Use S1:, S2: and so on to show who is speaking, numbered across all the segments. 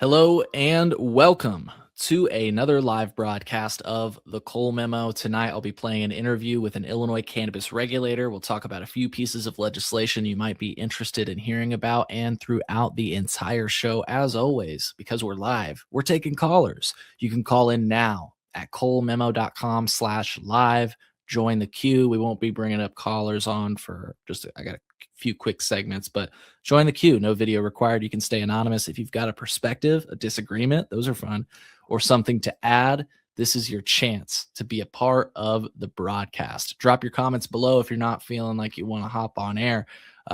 S1: Hello and welcome to another live broadcast of the Cole Memo. Tonight, I'll be playing an interview with an Illinois cannabis regulator. We'll talk about a few pieces of legislation you might be interested in hearing about, and throughout the entire show, as always, because we're live, we're taking callers. You can call in now at colememo.com/live. Join the queue. We won't be bringing up callers on for I got a few quick segments, but join the queue. No video required. You can stay anonymous. If you've got a perspective, a disagreement, those are fun, or something to add, this is your chance to be a part of the broadcast. Drop your comments below if you're not feeling like you want to hop on air,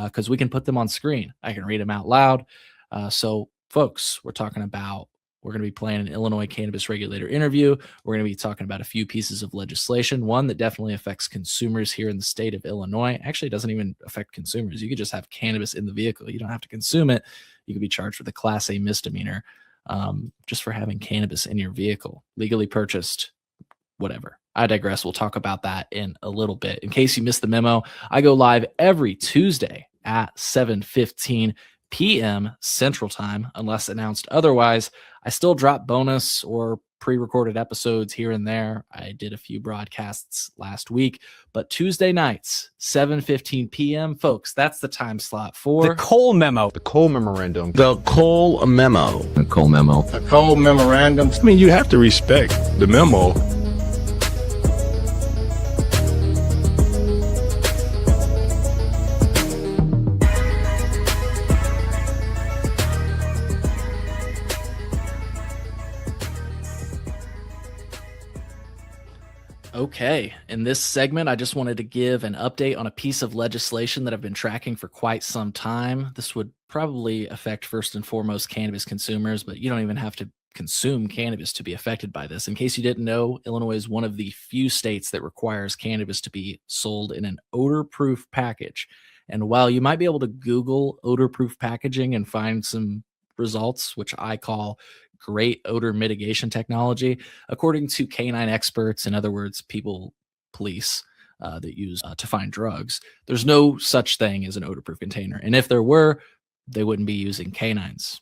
S1: because we can put them on screen. I can read them out loud. So, folks, we're going to be playing an Illinois cannabis regulator interview. We're going to be talking about a few pieces of legislation, one that definitely affects consumers here in the state of Illinois. Actually, it doesn't even affect consumers. You could just have cannabis in the vehicle. You don't have to consume it. You could be charged with a Class A misdemeanor just for having cannabis in your vehicle, legally purchased, whatever. I digress. We'll talk about that in a little bit. In case you missed the memo, I go live every Tuesday at 7:15 p.m. Central Time, unless announced otherwise. I still drop bonus or pre-recorded episodes here and there. I did a few broadcasts last week, but Tuesday nights, 7:15 p.m., folks, that's the time slot for
S2: the Cole Memo.
S3: The Cole Memorandum.
S4: The Cole Memo.
S5: The Cole Memo.
S6: The Cole Memorandum.
S7: I mean, you have to respect the memo.
S1: Okay, in this segment, I just wanted to give an update on a piece of legislation that I've been tracking for quite some time. This would probably affect first and foremost cannabis consumers, but you don't even have to consume cannabis to be affected by this. In case you didn't know, Illinois is one of the few states that requires cannabis to be sold in an odor-proof package. And while you might be able to Google odor-proof packaging and find some results, which I call great odor mitigation technology, according to canine experts, in other words, police that use to find drugs, there's no such thing as an odor-proof container. And if there were, they wouldn't be using canines.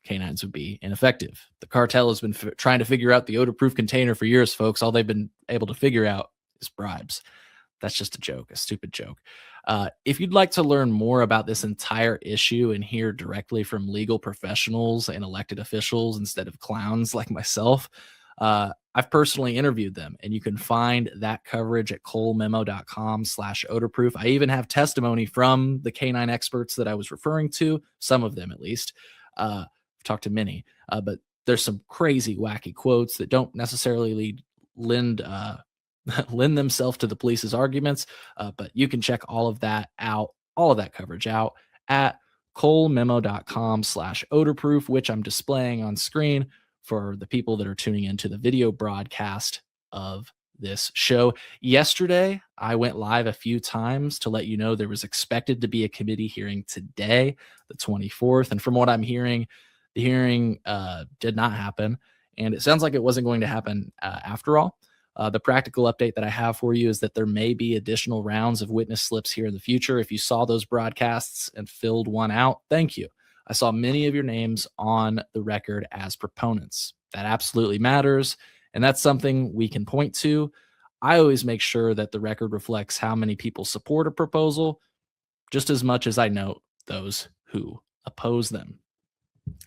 S1: Canines would be ineffective. The cartel has been trying to figure out the odor-proof container for years, folks. All they've been able to figure out is bribes. That's just a joke, a stupid joke. If you'd like to learn more about this entire issue and hear directly from legal professionals and elected officials instead of clowns like myself, I've personally interviewed them, and you can find that coverage at colememo.com/odorproof. I even have testimony from the canine experts that I was referring to, some of them at least. I've talked to many, but there's some crazy, wacky quotes that don't necessarily lend themselves to the police's arguments, but you can check all of that coverage out at colememo.com/odorproof, which I'm displaying on screen for the people that are tuning into the video broadcast of this show. Yesterday, I went live a few times to let you know there was expected to be a committee hearing today, the 24th, and from what I'm hearing, the hearing did not happen, and it sounds like it wasn't going to happen after all. The practical update that I have for you is that there may be additional rounds of witness slips here in the future. If you saw those broadcasts and filled one out, thank you. I saw many of your names on the record as proponents. That absolutely matters, and that's something we can point to. I always make sure that the record reflects how many people support a proposal, just as much as I note those who oppose them.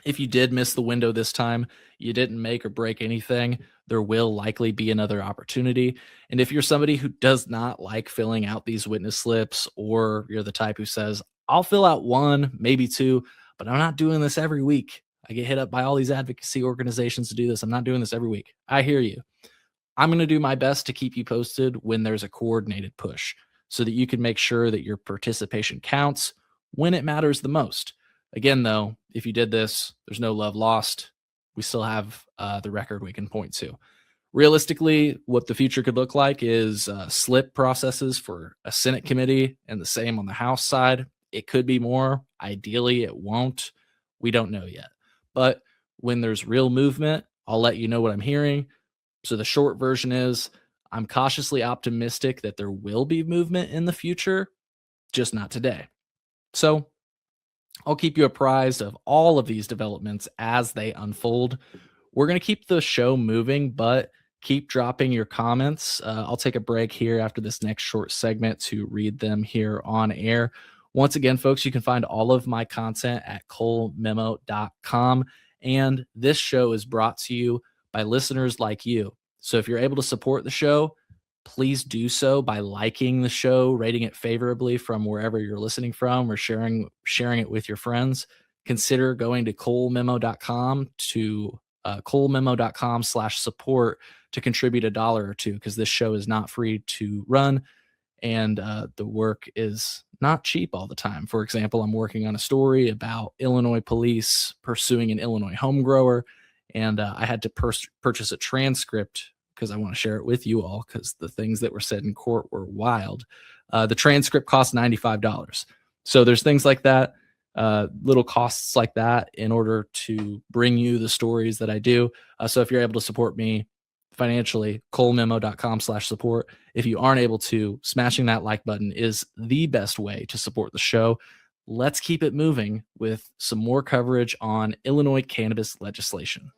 S1: If you did miss the window this time, you didn't make or break anything. There will likely be another opportunity. And if you're somebody who does not like filling out these witness slips, or you're the type who says, I'll fill out one, maybe two, but I'm not doing this every week. I get hit up by all these advocacy organizations to do this. I'm not doing this every week. I hear you. I'm going to do my best to keep you posted when there's a coordinated push so that you can make sure that your participation counts when it matters the most. Again, though, if you did this, there's no love lost. We still have the record we can point to. Realistically, what the future could look like is slip processes for a Senate committee, and the same on the House side. It could be more. Ideally, it won't. We don't know yet. But when there's real movement, I'll let you know what I'm hearing. So the short version is I'm cautiously optimistic that there will be movement in the future, just not today. So I'll keep you apprised of all of these developments as they unfold. We're going to keep the show moving, but keep dropping your comments. I'll take a break here after this next short segment to read them here on air. Once again, folks, you can find all of my content at colememo.com. And this show is brought to you by listeners like you. So if you're able to support the show, please do so by liking the show, rating it favorably from wherever you're listening from, or sharing it with your friends. Consider going to colememo.com to colememo.com/support to contribute $1 or $2, because this show is not free to run, and the work is not cheap all the time. For example, I'm working on a story about Illinois police pursuing an Illinois home grower, and I had to purchase a transcript because I want to share it with you all, because the things that were said in court were wild. The transcript cost $95. So there's things like that, little costs like that, in order to bring you the stories that I do. So if you're able to support me financially, colememo.com/support. If you aren't able to, smashing that like button is the best way to support the show. Let's keep it moving with some more coverage on Illinois cannabis legislation.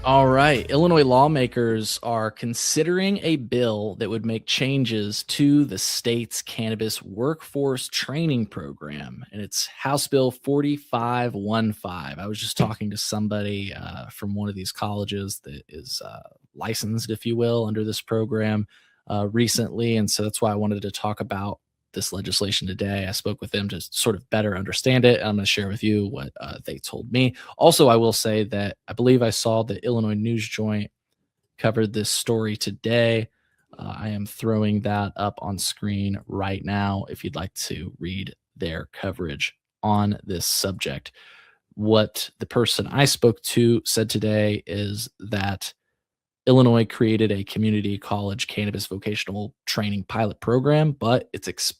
S1: All right. Illinois lawmakers are considering a bill that would make changes to the state's cannabis workforce training program, and it's House Bill 4515. I was just talking to somebody from one of these colleges that is licensed, if you will, under this program recently, and so that's why I wanted to talk about this legislation today. I spoke with them to sort of better understand it. I'm going to share with you what they told me. Also, I will say that I believe I saw the Illinois News Joint covered this story today. I am throwing that up on screen right now if you'd like to read their coverage on this subject. What the person I spoke to said today is that Illinois created a community college cannabis vocational training pilot program, but it's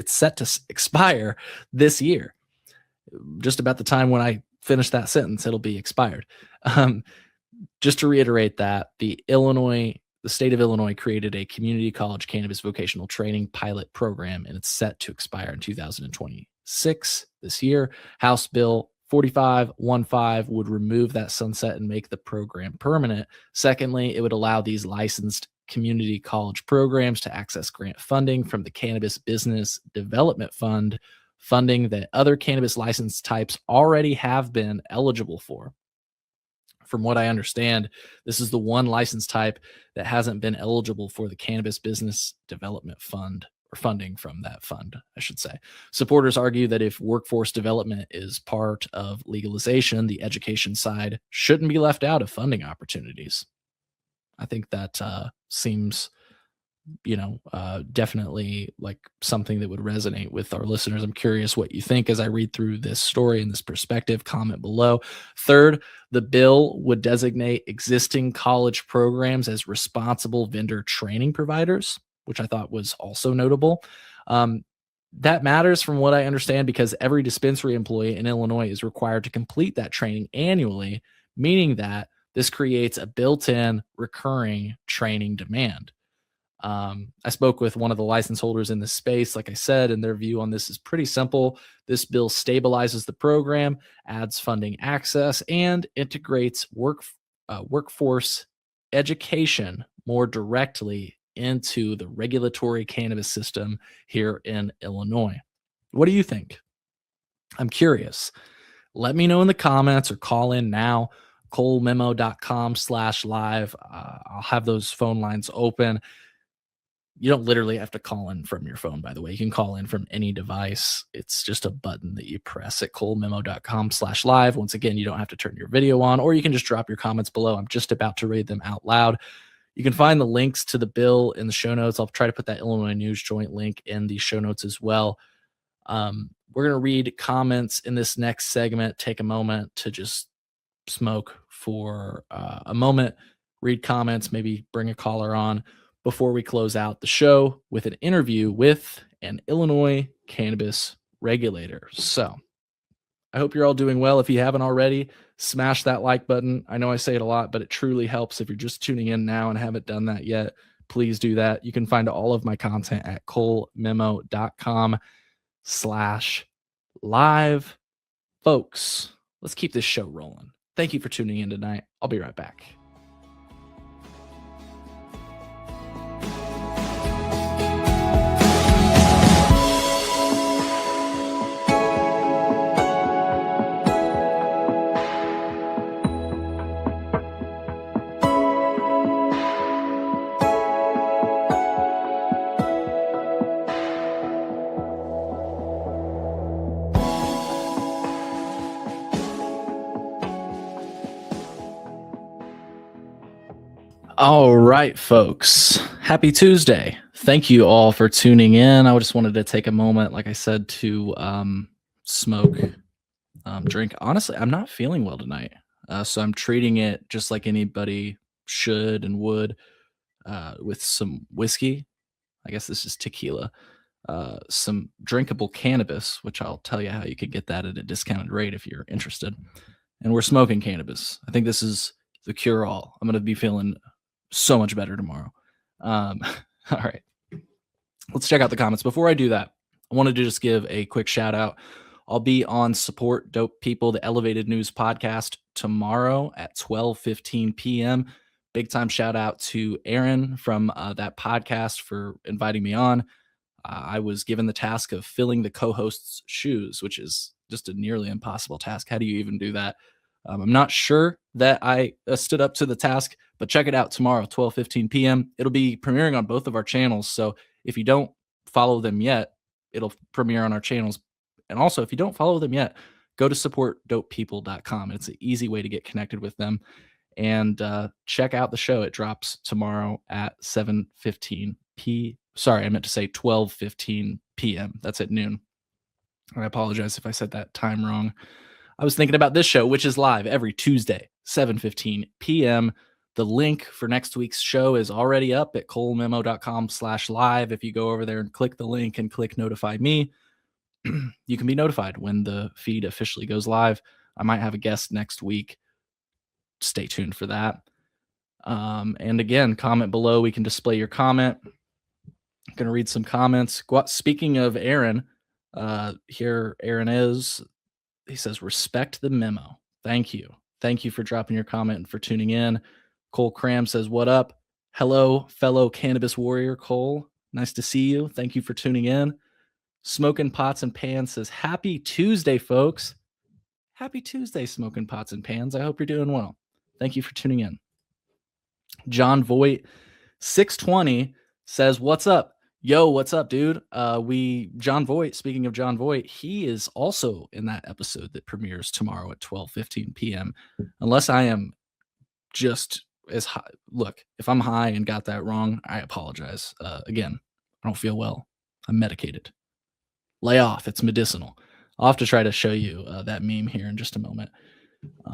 S1: set to expire this year. Just about the time when I finish that sentence, it'll be expired. Just to reiterate that the state of Illinois created a community college cannabis vocational training pilot program, and it's set to expire in 2026 this year. House Bill 4515 would remove that sunset and make the program permanent. Secondly, it would allow these licensed community college programs to access grant funding from the Cannabis Business Development Fund, funding that other cannabis license types already have been eligible for. From what I understand, this is the one license type that hasn't been eligible for the Cannabis Business Development Fund, or funding from that fund, I should say. Supporters argue that if workforce development is part of legalization, the education side shouldn't be left out of funding opportunities. I think that seems, definitely like something that would resonate with our listeners. I'm curious what you think as I read through this story and this perspective. Comment below. Third, the bill would designate existing college programs as responsible vendor training providers, which I thought was also notable. That matters from what I understand, because every dispensary employee in Illinois is required to complete that training annually, meaning that this creates a built-in recurring training demand. I spoke with one of the license holders in this space, like I said, and their view on this is pretty simple. This bill stabilizes the program, adds funding access, and integrates workforce education more directly into the regulatory cannabis system here in Illinois. What do you think? I'm curious. Let me know in the comments or call in now, colememo.com/live. I'll have those phone lines open. You don't literally have to call in from your phone, by the way. You can call in from any device. It's just a button that you press at colememo.com/live. Once again, you don't have to turn your video on, or you can just drop your comments below. I'm just about to read them out loud. You can find the links to the bill in the show notes. I'll try to put that Illinois News Joint link in the show notes as well. We're going to read comments in this next segment. Take a moment to just smoke for a moment, read comments, maybe bring a caller on before we close out the show with an interview with an Illinois cannabis regulator. So I hope you're all doing well. If you haven't already, smash that like button. I know I say it a lot, but it truly helps. If you're just tuning in now and haven't done that yet, please do that. You can find all of my content at colememo.com/live. Folks, let's keep this show rolling. Thank you for tuning in tonight. I'll be right back. All right, folks. Happy Tuesday. Thank you all for tuning in. I just wanted to take a moment, like I said, to smoke, drink. Honestly, I'm not feeling well tonight. So I'm treating it just like anybody should and would, with some whiskey. I guess this is tequila. Some drinkable cannabis, which I'll tell you how you could get that at a discounted rate if you're interested. And we're smoking cannabis. I think this is the cure-all. I'm going to be feeling so much better tomorrow. All right. Let's check out the comments. Before I do that, I wanted to just give a quick shout out. I'll be on Support Dope People, the Elevated News podcast, tomorrow at 12:15 p.m. Big time shout out to Aaron from that podcast for inviting me on. I was given the task of filling the co-host's shoes, which is just a nearly impossible task. How do you even do that? I'm not sure that I stood up to the task, but check it out tomorrow, 12:15 p.m. It'll be premiering on both of our channels. So if you don't follow them yet, it'll premiere on our channels. And also, if you don't follow them yet, go to supportdopepeople.com. It's an easy way to get connected with them. And check out the show. It drops tomorrow at 7:15 p. Sorry, I meant to say 12:15 p.m. That's at noon. I apologize if I said that time wrong. I was thinking about this show, which is live every Tuesday, 7:15 p.m. The link for next week's show is already up at colememo.com/live. If you go over there and click the link and click notify me, you can be notified when the feed officially goes live. I might have a guest next week. Stay tuned for that. And again, comment below. We can display your comment. I'm going to read some comments. Speaking of Aaron, here Aaron is. He says, respect the memo. Thank you. Thank you for dropping your comment and for tuning in. Cole Cram says, what up? Hello, fellow cannabis warrior, Cole. Nice to see you. Thank you for tuning in. Smoking Pots and Pans says, happy Tuesday, folks. Happy Tuesday, Smoking Pots and Pans. I hope you're doing well. Thank you for tuning in. John Voight, 620, says, what's up? Yo, what's up, dude? John Voight, speaking of John Voight, he is also in that episode that premieres tomorrow at 12:15 p.m. Unless I am just as high. Look, if I'm high and got that wrong, I apologize. Again, I don't feel well. I'm medicated. Lay off. It's medicinal. I'll have to try to show you that meme here in just a moment.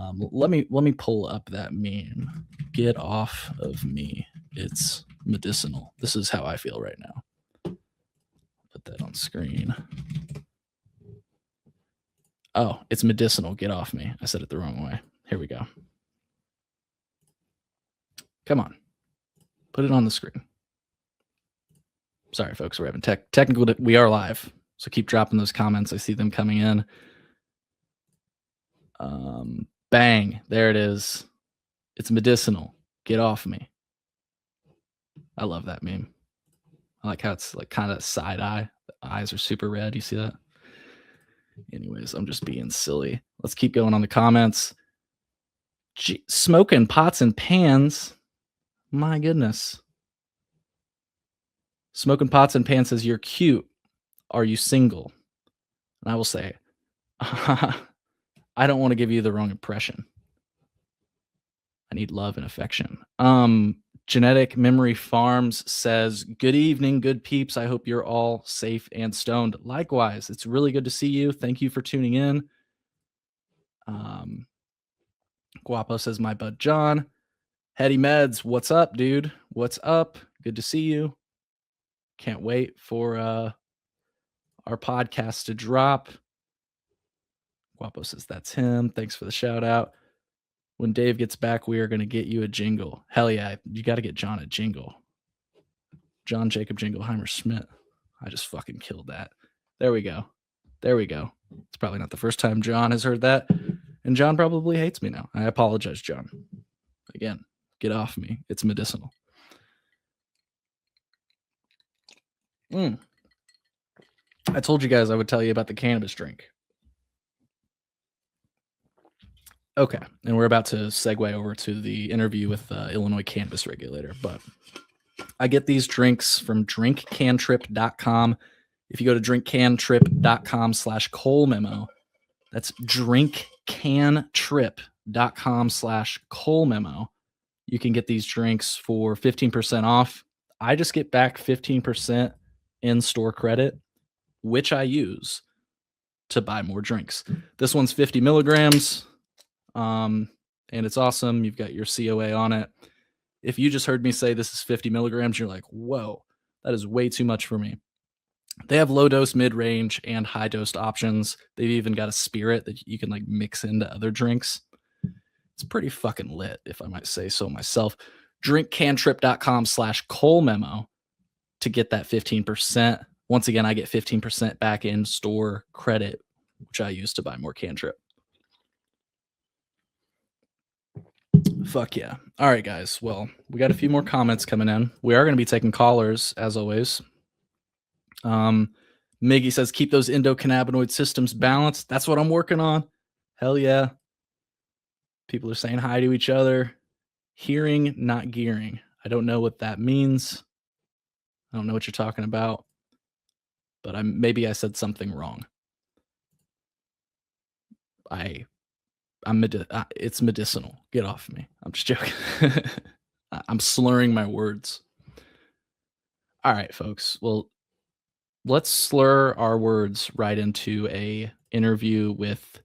S1: Let me pull up that meme. Get off of me. It's medicinal. This is how I feel right now. Put that on screen. Oh, it's medicinal. Get off me. I said it the wrong way. Here we go. Come on. Put it on the screen. Sorry, folks. We're having technical. We are live. So keep dropping those comments. I see them coming in. Bang. There it is. It's medicinal. Get off me. I love that meme. I like how it's like kind of side eye. The eyes are super red. You see that? Anyways, I'm just being silly. Let's keep going on the comments. Smoking Pots and Pans. My goodness. Smoking Pots and Pans says, you're cute. Are you single? And I will say, I don't want to give you the wrong impression. I need love and affection. Genetic Memory Farms says, good evening, good peeps. I hope you're all safe and stoned. Likewise, it's really good to see you. Thank you for tuning in. Guapo says, my bud John. Heady Meds, what's up, dude? What's up? Good to see you. Can't wait for our podcast to drop. Guapo says, that's him. Thanks for the shout out. When Dave gets back, we are going to get you a jingle. Hell yeah, you got to get John a jingle. John Jacob Jingleheimer Schmidt. I just fucking killed that. There we go. There we go. It's probably not the first time John has heard that. And John probably hates me now. I apologize, John. Again, get off me. It's medicinal. I told you guys I would tell you about the cannabis drink. Okay, and we're about to segue over to the interview with Illinois Cannabis Regulator, but I get these drinks from drinkcantrip.com. If you go to drinkcantrip.com/colememo, that's drinkcantrip.com/colememo, you can get these drinks for 15% off. I just get back 15% in-store credit, which I use to buy more drinks. This one's 50 milligrams. And it's awesome. You've got your COA on it. If you just heard me say this is 50 milligrams, you're like, whoa, that is way too much for me. They have low dose, mid range, and high dosed options. They've even got a spirit that you can like mix into other drinks. It's pretty fucking lit, if I might say so myself. Drinkcantrip.com/colememo to get that 15%. Once again, I get 15% back in store credit, which I use to buy more Cantrip. Fuck yeah. All right, guys. Well, we got a few more comments coming in. We are going to be taking callers, as always. Miggy says, keep those endocannabinoid systems balanced. That's what I'm working on. Hell yeah. People are saying hi to each other. Hearing, not gearing. I don't know what that means. I don't know what you're talking about. But maybe I said something wrong. It's medicinal. Get off me. I'm just joking. I'm slurring my words. All right, folks. Well, let's slur our words right into a interview with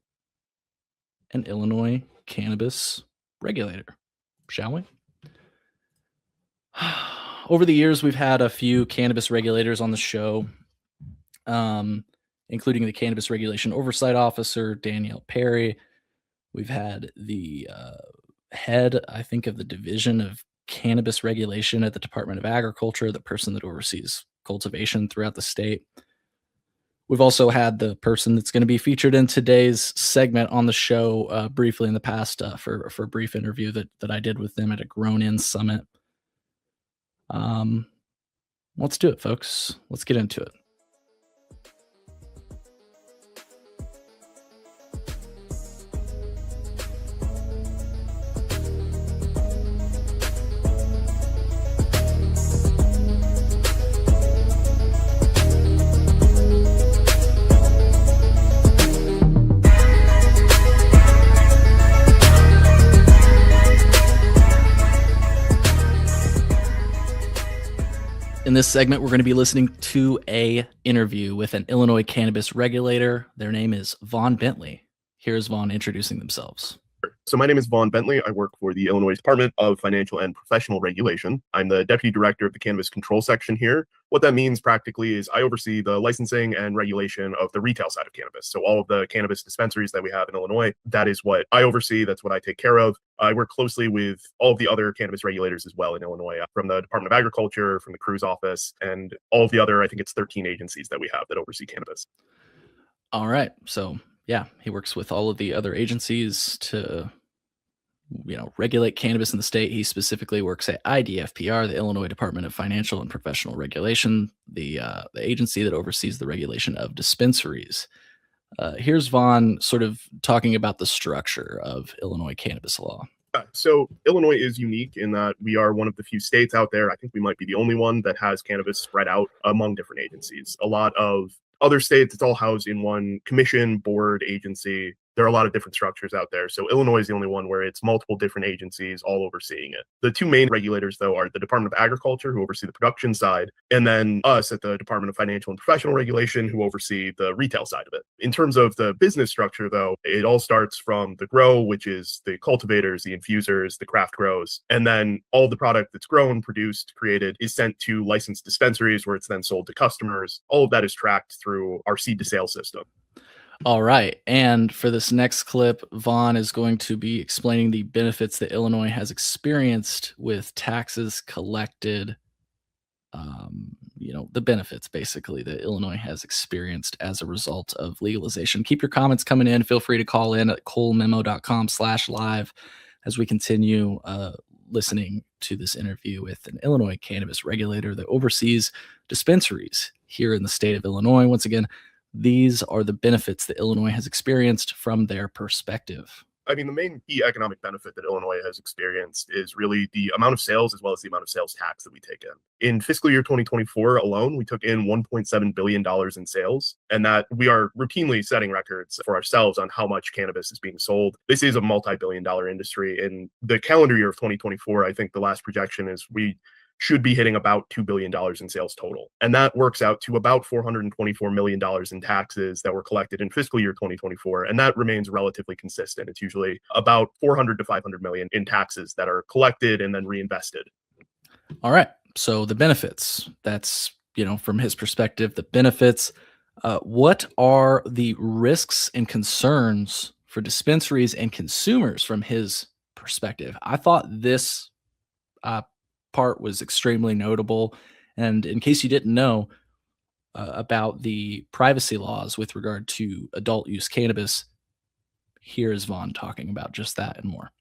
S1: an Illinois cannabis regulator, shall we? Over the years, we've had a few cannabis regulators on the show, including the Cannabis Regulation Oversight Officer, Danielle Perry. We've had the head, I think, of the Division of Cannabis Regulation at the Department of Agriculture, the person that oversees cultivation throughout the state. We've also had the person that's going to be featured in today's segment on the show briefly in the past for a brief interview that I did with them at a Grown-In Summit. Let's do it, folks. Let's get into it. In this segment, we're going to be listening to an interview with an Illinois cannabis regulator. Their name is Vaughn Bentley. Here's Vaughn introducing themselves.
S2: So my name is Vaughn Bentley. I work for the Illinois Department of Financial and Professional Regulation. I'm the Deputy Director of the Cannabis Control Section here. What that means practically is I oversee the licensing and regulation of the retail side of cannabis. So all of the cannabis dispensaries that we have in Illinois, that is what I oversee. That's what I take care of. I work closely with all of the other cannabis regulators as well in Illinois, from the Department of Agriculture, from the Cruz office, and all of the other, I think it's 13 agencies that we have that oversee cannabis.
S1: All right. So yeah, he works with all of the other agencies to regulate cannabis in the state. He specifically works at IDFPR, the Illinois Department of Financial and Professional Regulation, the agency that oversees the regulation of dispensaries. Here's Vaughn sort of talking about the structure of Illinois cannabis law.
S2: So Illinois is unique in that we are one of the few states out there, I think we might be the only one, that has cannabis spread out among different agencies. A lot of other states, it's all housed in one commission, board, agency. There are a lot of different structures out there. So Illinois is the only one where it's multiple different agencies all overseeing it. The two main regulators, though, are the Department of Agriculture, who oversee the production side, and then us at the Department of Financial and Professional Regulation, who oversee the retail side of it. In terms of the business structure, though, it all starts from the grow, which is the cultivators, the infusers, the craft grows, and then all the product that's grown, produced, created is sent to licensed dispensaries where it's then sold to customers. All of that is tracked through our seed to sale system.
S1: All right. And for this next clip, Vaughn is going to be explaining the benefits that Illinois has experienced with taxes collected. The benefits basically that Illinois has experienced as a result of legalization. Keep your comments coming in. Feel free to call in at colememo.com/live as we continue listening to this interview with an Illinois cannabis regulator that oversees dispensaries here in the state of Illinois. Once again, these are the benefits that Illinois has experienced from their perspective.
S2: I mean, the main key economic benefit that Illinois has experienced is really the amount of sales as well as the amount of sales tax that we take in. In fiscal year 2024 alone, we took in $1.7 billion in sales, and that we are routinely setting records for ourselves on how much cannabis is being sold. This is a multi-billion-dollar industry. In the calendar year of 2024, I think the last projection is we should be hitting about $2 billion in sales total. And that works out to about $424 million in taxes that were collected in fiscal year 2024. And that remains relatively consistent. It's usually about 400 to 500 million in taxes that are collected and then reinvested.
S1: All right. So the benefits, that's, from his perspective, the benefits. What are the risks and concerns for dispensaries and consumers from his perspective? I thought this part was extremely notable. And in case you didn't know about the privacy laws with regard to adult use cannabis, here is Vaughn talking about just that and more.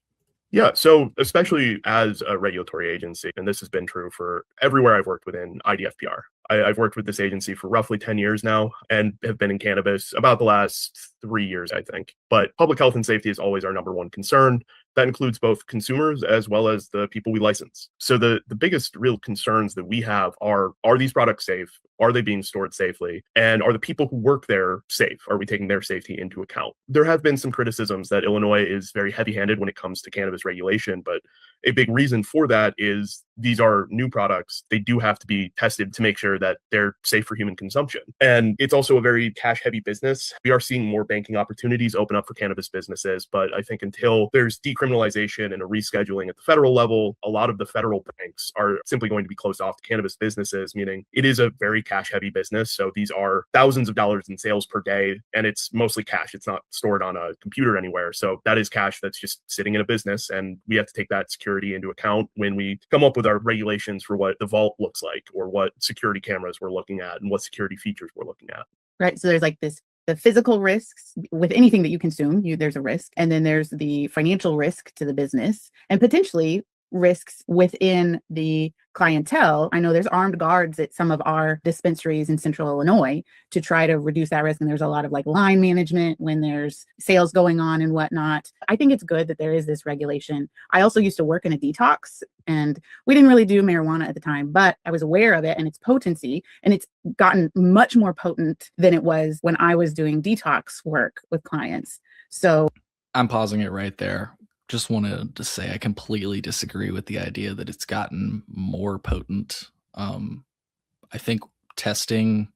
S2: Yeah, so especially as a regulatory agency, and this has been true for everywhere I've worked within IDFPR. I've worked with this agency for roughly 10 years now and have been in cannabis about the last 3 years, I think. But public health and safety is always our number one concern. That includes both consumers as well as the people we license. So the biggest real concerns that we have are these products safe? Are they being stored safely? And are the people who work there safe? Are we taking their safety into account? There have been some criticisms that Illinois is very heavy-handed when it comes to cannabis regulation, but a big reason for that is these are new products. They do have to be tested to make sure that they're safe for human consumption. And it's also a very cash-heavy business. We are seeing more banking opportunities open up for cannabis businesses, but I think until there's decriminalization and a rescheduling at the federal level, a lot of the federal banks are simply going to be closed off to cannabis businesses, meaning it is a very cash-heavy business. So these are thousands of dollars in sales per day, and it's mostly cash. It's not stored on a computer anywhere. So that is cash that's just sitting in a business, and we have to take that security into account when we come up with our regulations for what the vault looks like or what security cameras we're looking at and what security features we're looking at.
S3: Right. So there's like the physical risks with anything that you consume, there's a risk. And then there's the financial risk to the business and potentially risks within the clientele. I know there's armed guards at some of our dispensaries in central Illinois to try to reduce that risk. And there's a lot of like line management when there's sales going on and whatnot. I think it's good that there is this regulation. I also used to work in a detox, and we didn't really do marijuana at the time, but I was aware of it and its potency, and it's gotten much more potent than it was when I was doing detox work with clients. So
S1: I'm pausing it right there. Just wanted to say I completely disagree with the idea that it's gotten more potent. I think testing,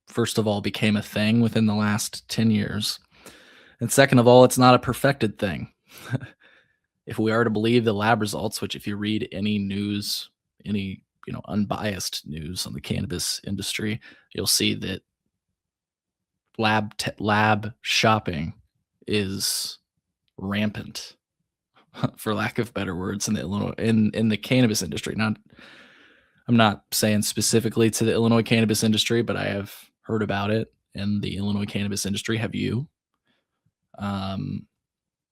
S1: first of all, became a thing within the last 10 years. And second of all, it's not a perfected thing. If we are to believe the lab results, which if you read any news, any unbiased news on the cannabis industry, you'll see that lab shopping is rampant, for lack of better words, in the Illinois in the cannabis industry. I'm not saying specifically to the Illinois cannabis industry, but I have heard about it in the Illinois cannabis industry. Have you? I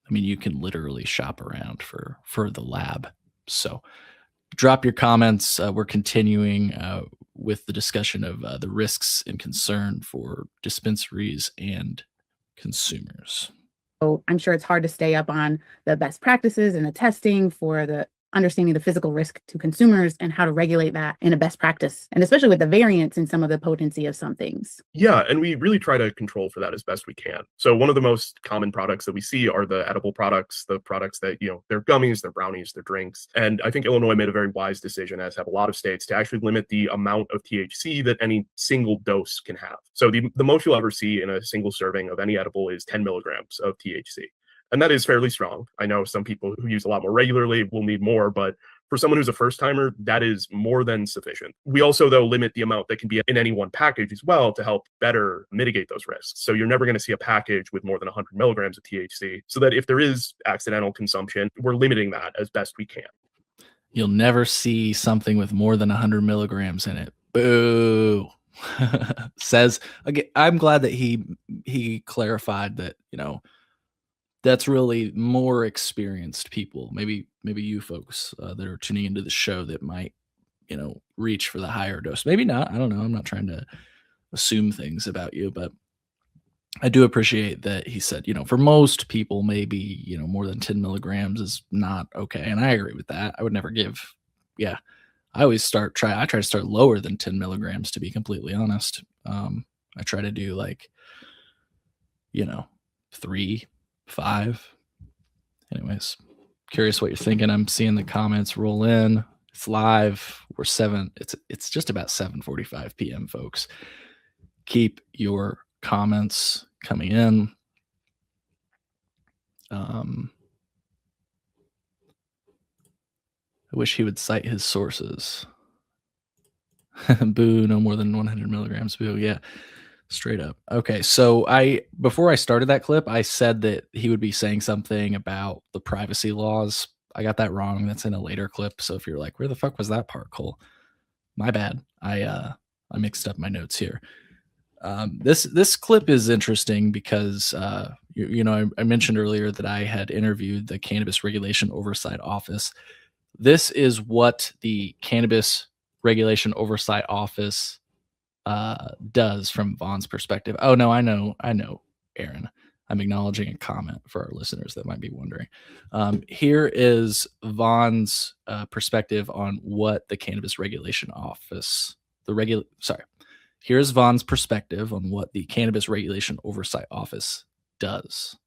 S1: mean, you can literally shop around for the lab. So drop your comments. We're continuing with the discussion of the risks and concern for dispensaries and consumers.
S3: I'm sure it's hard to stay up on the best practices and the testing for the understanding the physical risk to consumers and how to regulate that in a best practice, and especially with the variance in some of the potency of some things.
S2: Yeah, and we really try to control for that as best we can. So one of the most common products that we see are the edible products, the products that, they're gummies, they're brownies, they're drinks. And I think Illinois made a very wise decision, as have a lot of states, to actually limit the amount of THC that any single dose can have. So the most you'll ever see in a single serving of any edible is 10 milligrams of THC. And that is fairly strong. I know some people who use a lot more regularly will need more, but for someone who's a first timer, that is more than sufficient. We also, though, limit the amount that can be in any one package as well to help better mitigate those risks. So you're never going to see a package with more than 100 milligrams of THC, so that if there is accidental consumption, we're limiting that as best we can.
S1: You'll never see something with more than 100 milligrams in it. Boo. Says again. I'm glad that he clarified that, that's really more experienced people. Maybe you folks that are tuning into the show that might, reach for the higher dose. Maybe not. I don't know. I'm not trying to assume things about you, but I do appreciate that he said, for most people, maybe, more than 10 milligrams is not okay. And I agree with that. I would never give. Yeah. I always I try to start lower than 10 milligrams, to be completely honest. I try to do 3, 5. Anyways, curious what you're thinking. I'm seeing the comments roll in. It's live. We're 7. It's just about 7:45 p.m., folks. Keep your comments coming in. I wish he would cite his sources. Boo, no more than 100 milligrams. Boo, yeah. Straight up. Okay, so before I started that clip, I said that he would be saying something about the privacy laws. I got that wrong. That's in a later clip. So if you're like, where the fuck was that part, Cole? My bad. I mixed up my notes here. This clip is interesting because I mentioned earlier that I had interviewed the Cannabis Regulation Oversight Office. This is what the Cannabis Regulation Oversight Office does from Vaughn's perspective. Oh no, I know, Aaron. I'm acknowledging a comment for our listeners that might be wondering. Here is Vaughn's perspective on what the Cannabis Regulation Office, here's Vaughn's perspective on what the Cannabis Regulation Oversight Office does.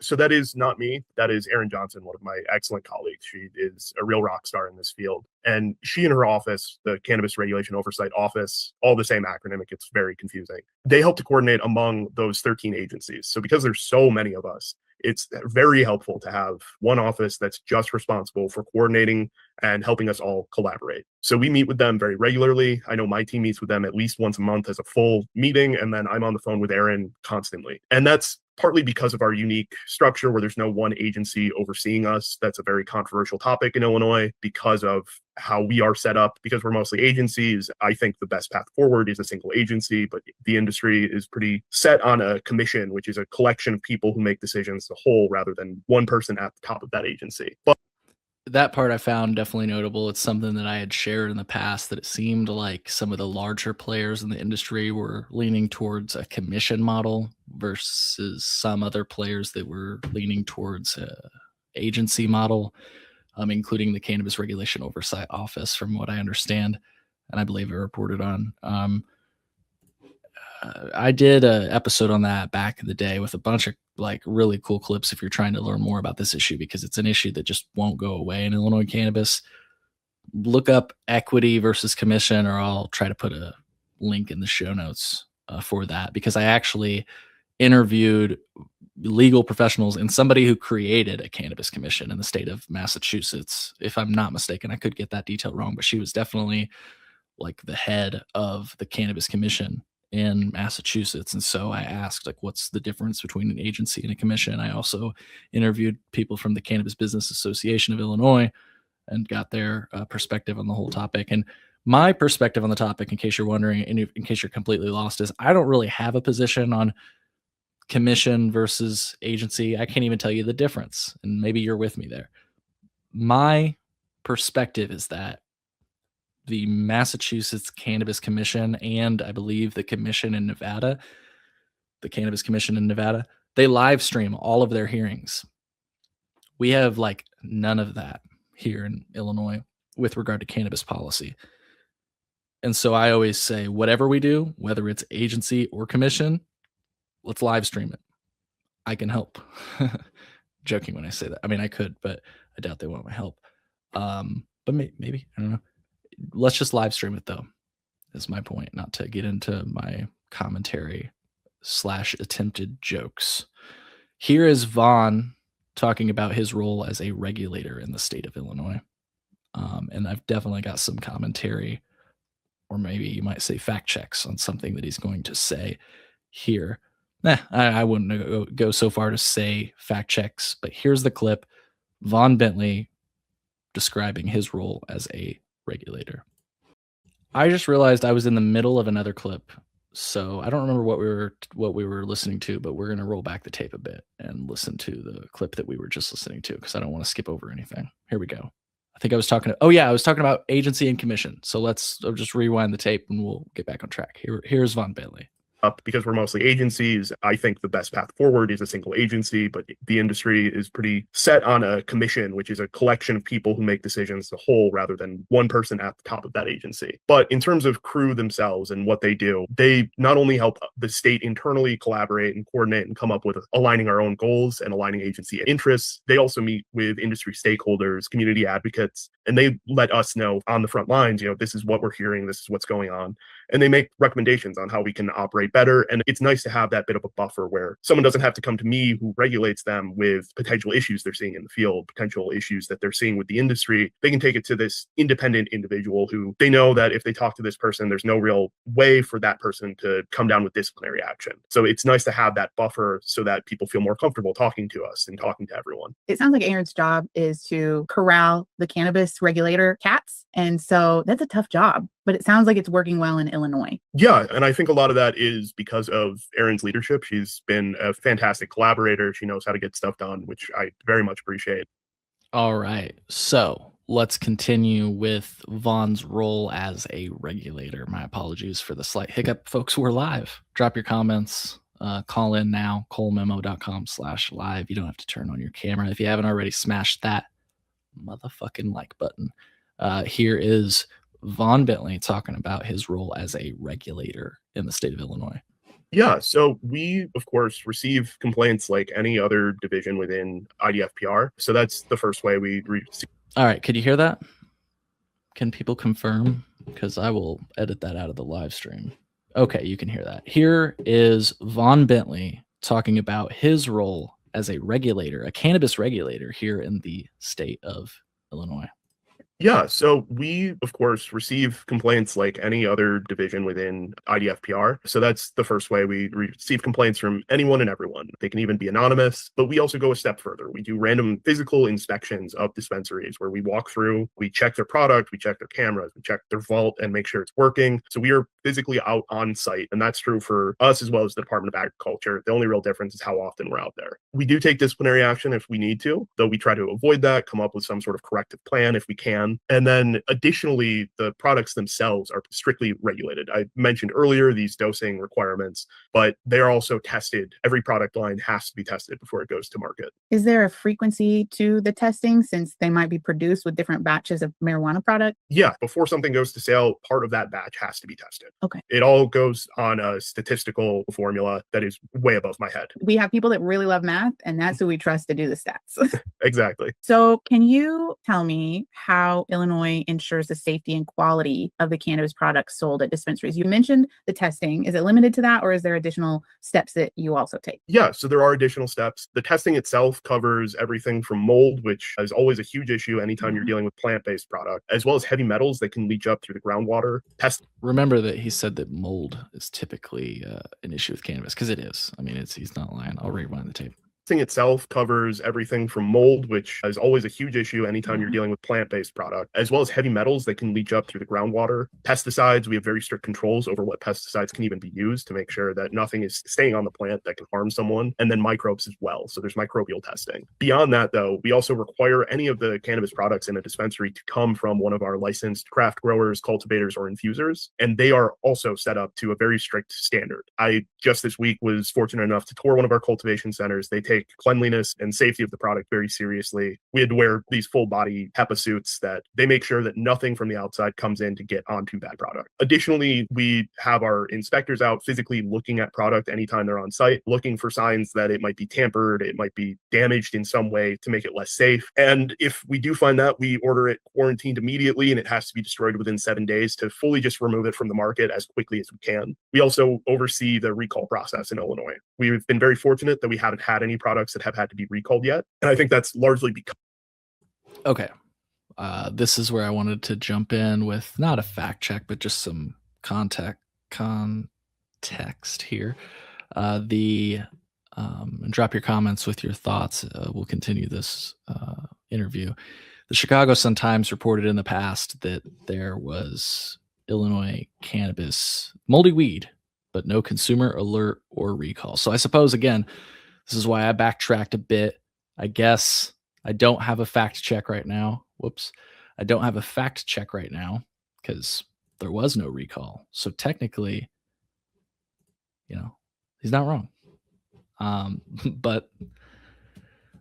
S2: So that is not me. That is Erin Johnson, one of my excellent colleagues. She is a real rock star in this field. And she and her office, the Cannabis Regulation Oversight Office, all the same acronym, it gets very confusing. They help to coordinate among those 13 agencies. So because there's so many of us, it's very helpful to have one office that's just responsible for coordinating and helping us all collaborate. So we meet with them very regularly. I know my team meets with them at least once a month as a full meeting, and then I'm on the phone with Erin constantly. And that's partly because of our unique structure where there's no one agency overseeing us. That's a very controversial topic in Illinois because of how we are set up. Because we're mostly agencies, I think the best path forward is a single agency, but the industry is pretty set on a commission, which is a collection of people who make decisions as a whole rather than one person at the top of that agency. But
S1: that part I found definitely notable. It's something that I had shared in the past, that it seemed like some of the larger players in the industry were leaning towards a commission model versus some other players that were leaning towards a agency model, including the Cannabis Regulation Oversight Office, from what I understand, and I believe it reported on. I did an episode on that back in the day with a bunch of really cool clips if you're trying to learn more about this issue, because it's an issue that just won't go away in Illinois cannabis. Look up equity versus commission, or I'll try to put a link in the show notes for that, because I actually interviewed legal professionals and somebody who created a cannabis commission in the state of Massachusetts. If I'm not mistaken, I could get that detail wrong, but she was definitely the head of the cannabis commission in Massachusetts. And so I asked, what's the difference between an agency and a commission? I also interviewed people from the Cannabis Business Association of Illinois and got their perspective on the whole topic. And my perspective on the topic, in case you're wondering, and in case you're completely lost, is I don't really have a position on commission versus agency. I can't even tell you the difference. And maybe you're with me there. My perspective is that the Massachusetts Cannabis Commission, and I believe the commission in Nevada, the Cannabis Commission in Nevada, they live stream all of their hearings. We have none of that here in Illinois with regard to cannabis policy. And so I always say, whatever we do, whether it's agency or commission, let's live stream it. I can help. Joking when I say that. I mean, I could, but I doubt they want my help. But maybe, I don't know. Let's just live stream it though, is my point, not to get into my commentary / attempted jokes. Here is Vaughn talking about his role as a regulator in the state of Illinois. And I've definitely got some commentary, or maybe you might say fact checks on something that he's going to say here. I wouldn't go so far to say fact checks, but here's the clip. Vaughn Bentley describing his role as a regulator. I just realized I was in the middle of another clip, so I don't remember what we were listening to, but we're going to roll back the tape a bit and listen to the clip that we were just listening to, because I don't want to skip over anything. Here we go. I think I was talking about agency and commission. So I'll just rewind the tape and we'll get back on track. Here's Vaughn Bentley.
S2: Because we're mostly agencies, I think the best path forward is a single agency, but the industry is pretty set on a commission, which is a collection of people who make decisions as a whole rather than one person at the top of that agency. But in terms of crew themselves and what they do, they not only help the state internally collaborate and coordinate and come up with aligning our own goals and aligning agency interests, they also meet with industry stakeholders, community advocates, and they let us know on the front lines, this is what we're hearing, this is what's going on. And they make recommendations on how we can operate better. And it's nice to have that bit of a buffer where someone doesn't have to come to me who regulates them with potential issues they're seeing in the field, potential issues that they're seeing with the industry. They can take it to this independent individual who they know that if they talk to this person, there's no real way for that person to come down with disciplinary action. So it's nice to have that buffer so that people feel more comfortable talking to us and talking to everyone.
S3: It sounds like Aaron's job is to corral the cannabis regulator cats. And so that's a tough job, but it sounds like it's working well in Illinois.
S2: Yeah, and I think a lot of that is because of Erin's leadership. She's been a fantastic collaborator. She knows how to get stuff done, which I very much appreciate.
S1: All right, so let's continue with Vaughn's role as a regulator. My apologies for the slight hiccup. Folks, we're live. Drop your comments. Call in now, colememo.com/live. You don't have to turn on your camera. If you haven't already, smash that motherfucking like button. Here is Vaughn Bentley talking about his role as a regulator in the state of Illinois.
S2: Yeah, so we, of course, receive complaints like any other division within IDFPR. So that's the first way we receive.
S1: All right, could you hear that? Can people confirm? Because I will edit that out of the live stream. Okay, you can hear that. Here is Vaughn Bentley talking about his role as a regulator, a cannabis regulator here in the state of Illinois.
S2: Yeah, so we, of course, receive complaints like any other division within IDFPR. So that's the first way we receive complaints from anyone and everyone. They can even be anonymous, but we also go a step further. We do random physical inspections of dispensaries where we walk through, we check their product, we check their cameras, we check their vault and make sure it's working. So we are physically out on site, and that's true for us as well as the Department of Agriculture. The only real difference is how often we're out there. We do take disciplinary action if we need to, though we try to avoid that, come up with some sort of corrective plan if we can. And then additionally, the products themselves are strictly regulated. I mentioned earlier these dosing requirements, but they are also tested. Every product line has to be tested before it goes to market.
S3: Is there a frequency to the testing since they might be produced with different batches of marijuana product?
S2: Yeah, before something goes to sale, part of that batch has to be tested.
S3: Okay.
S2: It all goes on a statistical formula that is way above my head.
S3: We have people that really love math, and that's who we trust to do the stats.
S2: Exactly.
S3: So can you tell me how Illinois ensures the safety and quality of the cannabis products sold at dispensaries? You mentioned the testing. Is it limited to that, or is there additional steps that you also take?
S2: Yeah, so there are additional steps. The testing itself covers everything from mold, which is always a huge issue anytime you're dealing with plant-based product, as well as heavy metals that can leach up through the groundwater.
S1: Remember that he said that mold is typically an issue with cannabis, because it is. I mean, he's not lying. I'll rewind the tape.
S2: Testing itself covers everything from mold, which is always a huge issue anytime you're dealing with plant-based product, as well as heavy metals that can leach up through the groundwater. Pesticides, we have very strict controls over what pesticides can even be used to make sure that nothing is staying on the plant that can harm someone, and then microbes as well. So there's microbial testing. Beyond that, though, we also require any of the cannabis products in a dispensary to come from one of our licensed craft growers, cultivators, or infusers, and they are also set up to a very strict standard. I just this week was fortunate enough to tour one of our cultivation centers. They take take cleanliness and safety of the product very seriously. We had to wear these full body HEPA suits that they make sure that nothing from the outside comes in to get onto that product. Additionally, we have our inspectors out physically looking at product anytime they're on site, looking for signs that it might be tampered, it might be damaged in some way to make it less safe. And if we do find that, we order it quarantined immediately, and it has to be destroyed within 7 days to fully just remove it from the market as quickly as we can. We also oversee the recall process in Illinois. We've been very fortunate that we haven't had any products that have had to be recalled yet. And I think that's largely because.
S1: Okay. This is where I wanted to jump in with not a fact check, but just some context here. And drop your comments with your thoughts. We'll continue this interview. The Chicago Sun-Times reported in the past that there was Illinois cannabis moldy weed, but no consumer alert or recall. So I suppose, again, this is why I backtracked a bit. I guess I don't have a fact check right now. Whoops. I don't have a fact check right now because there was no recall. So technically, he's not wrong. But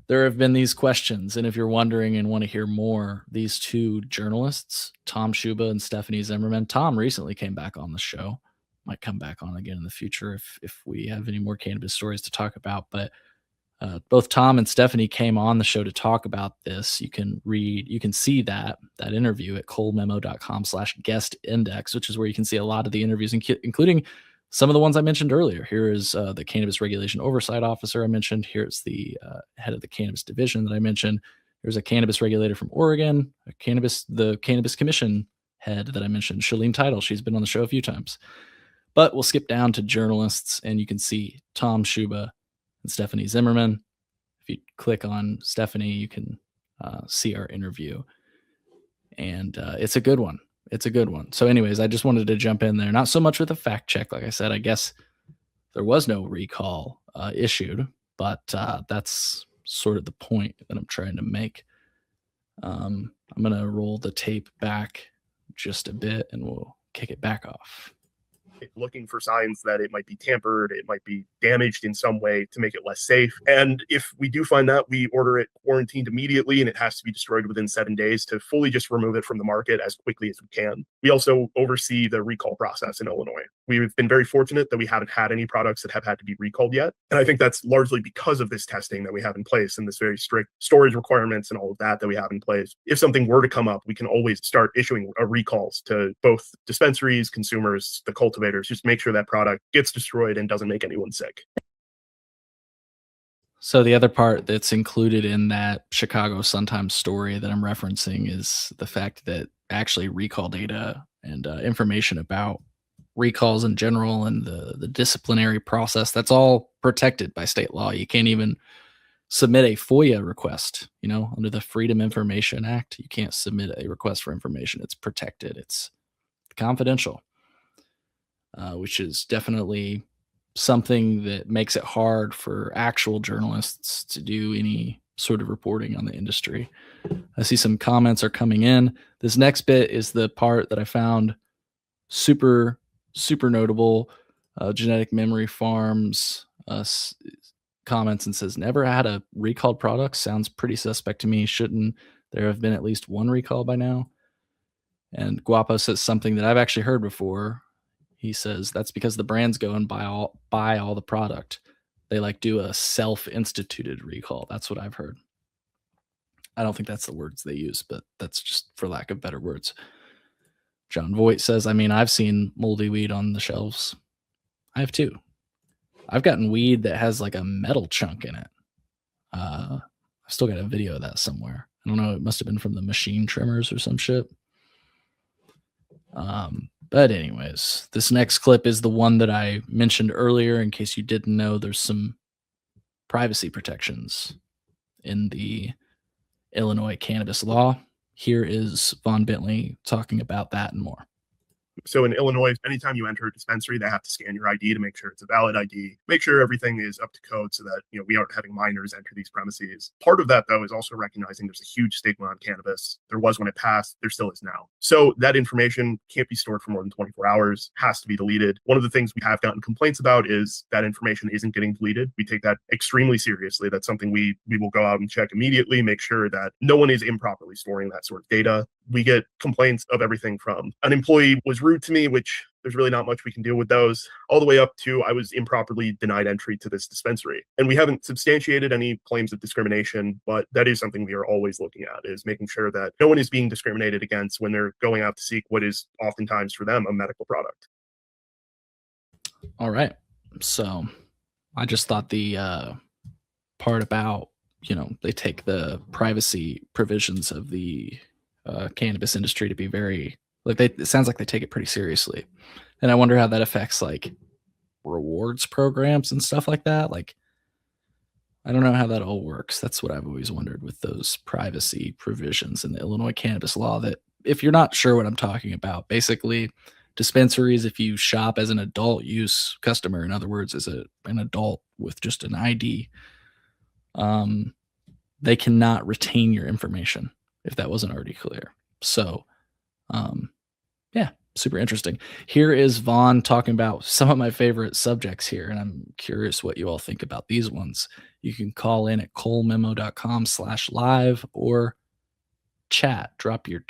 S1: there have been these questions. And if you're wondering and want to hear more, these two journalists, Tom Schuba and Stephanie Zimmerman, Tom recently came back on the show, might come back on again in the future if we have any more cannabis stories to talk about. But both Tom and Stephanie came on the show to talk about this. You can see that interview at colememo.com/guest index, which is where you can see a lot of the interviews, including some of the ones I mentioned earlier. Here is the Cannabis Regulation Oversight Officer I mentioned. Here's the head of the Cannabis Division that I mentioned. There's a cannabis regulator from Oregon, the Cannabis Commission head that I mentioned, Shalene Title. She's been on the show a few times. But we'll skip down to journalists, and you can see Tom Schuba and Stephanie Zimmerman. If you click on Stephanie, you can see our interview. And it's a good one. It's a good one. So anyways, I just wanted to jump in there. Not so much with a fact check. Like I said, I guess there was no recall issued, but that's sort of the point that I'm trying to make. I'm going to roll the tape back just a bit and we'll kick it back off.
S2: Looking for signs that it might be tampered, it might be damaged in some way to make it less safe. And if we do find that, we order it quarantined immediately, and it has to be destroyed within 7 days to fully just remove it from the market as quickly as we can. We also oversee the recall process in Illinois. We've been very fortunate that we haven't had any products that have had to be recalled yet. And I think that's largely because of this testing that we have in place and this very strict storage requirements and all of that we have in place. If something were to come up, we can always start issuing recalls to both dispensaries, consumers, the cultivators, just make sure that product gets destroyed and doesn't make anyone sick.
S1: So the other part that's included in that Chicago Sun-Times story that I'm referencing is the fact that actually recall data and information about recalls in general and the disciplinary process, that's all protected by state law. You can't even submit a FOIA request, under the Freedom Information Act. You can't submit a request for information. It's protected. It's confidential. Which is definitely something that makes it hard for actual journalists to do any sort of reporting on the industry. I see some comments are coming in. This next bit is the part that I found super, super notable. Genetic Memory Farms comments and says, never had a recalled product. Sounds pretty suspect to me. Shouldn't there have been at least one recall by now? And Guapo says something that I've actually heard before. He says that's because the brands go and buy all the product. They do a self-instituted recall. That's what I've heard. I don't think that's the words they use, but that's just for lack of better words. John Voight says, I've seen moldy weed on the shelves. I have too. I've gotten weed that has a metal chunk in it. I've still got a video of that somewhere. I don't know. It must have been from the machine trimmers or some shit. But anyways, this next clip is the one that I mentioned earlier. In case you didn't know, there's some privacy protections in the Illinois cannabis law. Here is Vaughn Bentley talking about that and more.
S2: So in Illinois, anytime you enter a dispensary, they have to scan your ID to make sure it's a valid ID, make sure everything is up to code so that, we aren't having minors enter these premises. Part of that, though, is also recognizing there's a huge stigma on cannabis. There was when it passed, there still is now. So that information can't be stored for more than 24 hours, has to be deleted. One of the things we have gotten complaints about is that information isn't getting deleted. We take that extremely seriously. That's something we will go out and check immediately, make sure that no one is improperly storing that sort of data. We get complaints of everything from an employee was rude to me, which there's really not much we can do with those, all the way up to I was improperly denied entry to this dispensary. And we haven't substantiated any claims of discrimination, but that is something we are always looking at, is making sure that no one is being discriminated against when they're going out to seek what is oftentimes for them a medical product.
S1: All right. So I just thought the part about, they take the privacy provisions of the cannabis industry to be very, it sounds like they take it pretty seriously. And I wonder how that affects like rewards programs and stuff like that. Like, I don't know how that all works. That's what I've always wondered with those privacy provisions in the Illinois cannabis law, that if you're not sure what I'm talking about, basically dispensaries, if you shop as an adult use customer, in other words, as an adult with just an ID, they cannot retain your information, if that wasn't already clear. So, yeah, super interesting. Here is Vaughn talking about some of my favorite subjects here, and I'm curious what you all think about these ones. You can call in at colememo.com/live or chat. Drop your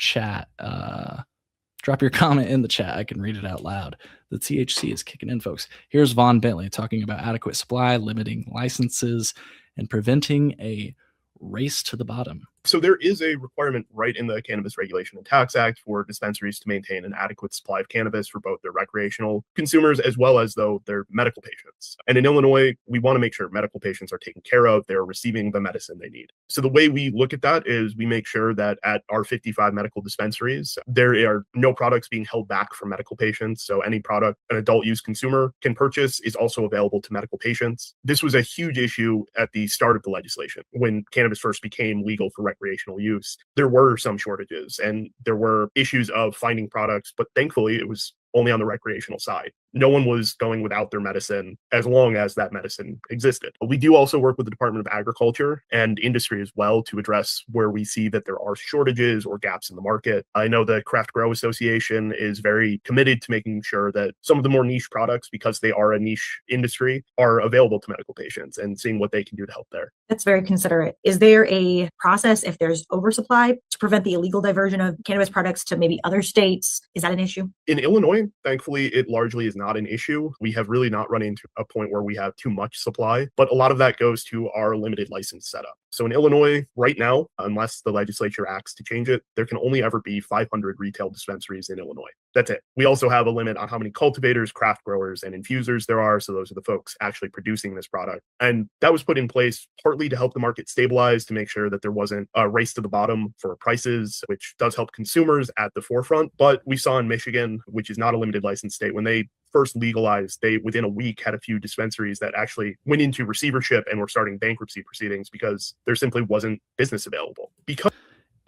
S1: comment in the chat. I can read it out loud. The THC is kicking in, folks. Here's Vaughn Bentley talking about adequate supply, limiting licenses, and preventing a race to the bottom.
S2: So there is a requirement right in the Cannabis Regulation and Tax Act for dispensaries to maintain an adequate supply of cannabis for both their recreational consumers as well as their medical patients. And in Illinois, we want to make sure medical patients are taken care of, they're receiving the medicine they need. So the way we look at that is we make sure that at our 55 medical dispensaries, there are no products being held back from medical patients. So any product an adult use consumer can purchase is also available to medical patients. This was a huge issue at the start of the legislation. When cannabis first became legal for recreational use, there were some shortages and there were issues of finding products, but thankfully it was only on the recreational side. No one was going without their medicine as long as that medicine existed. But we do also work with the Department of Agriculture and industry as well to address where we see that there are shortages or gaps in the market. I know the Craft Grow Association is very committed to making sure that some of the more niche products, because they are a niche industry, are available to medical patients and seeing what they can do to help there.
S5: That's very considerate. Is there a process if there's oversupply to prevent the illegal diversion of cannabis products to maybe other states? Is that an issue?
S2: In Illinois, thankfully, it largely is not an issue. We have really not run into a point where we have too much supply, but a lot of that goes to our limited license setup. So in Illinois, right now, unless the legislature acts to change it, there can only ever be 500 retail dispensaries in Illinois. That's it. We also have a limit on how many cultivators, craft growers, and infusers there are. So those are the folks actually producing this product. And that was put in place partly to help the market stabilize, to make sure that there wasn't a race to the bottom for prices, which does help consumers at the forefront. But we saw in Michigan, which is not a limited license state, when they first legalized, they within a week had a few dispensaries that actually went into receivership and were starting bankruptcy proceedings because there simply wasn't business available.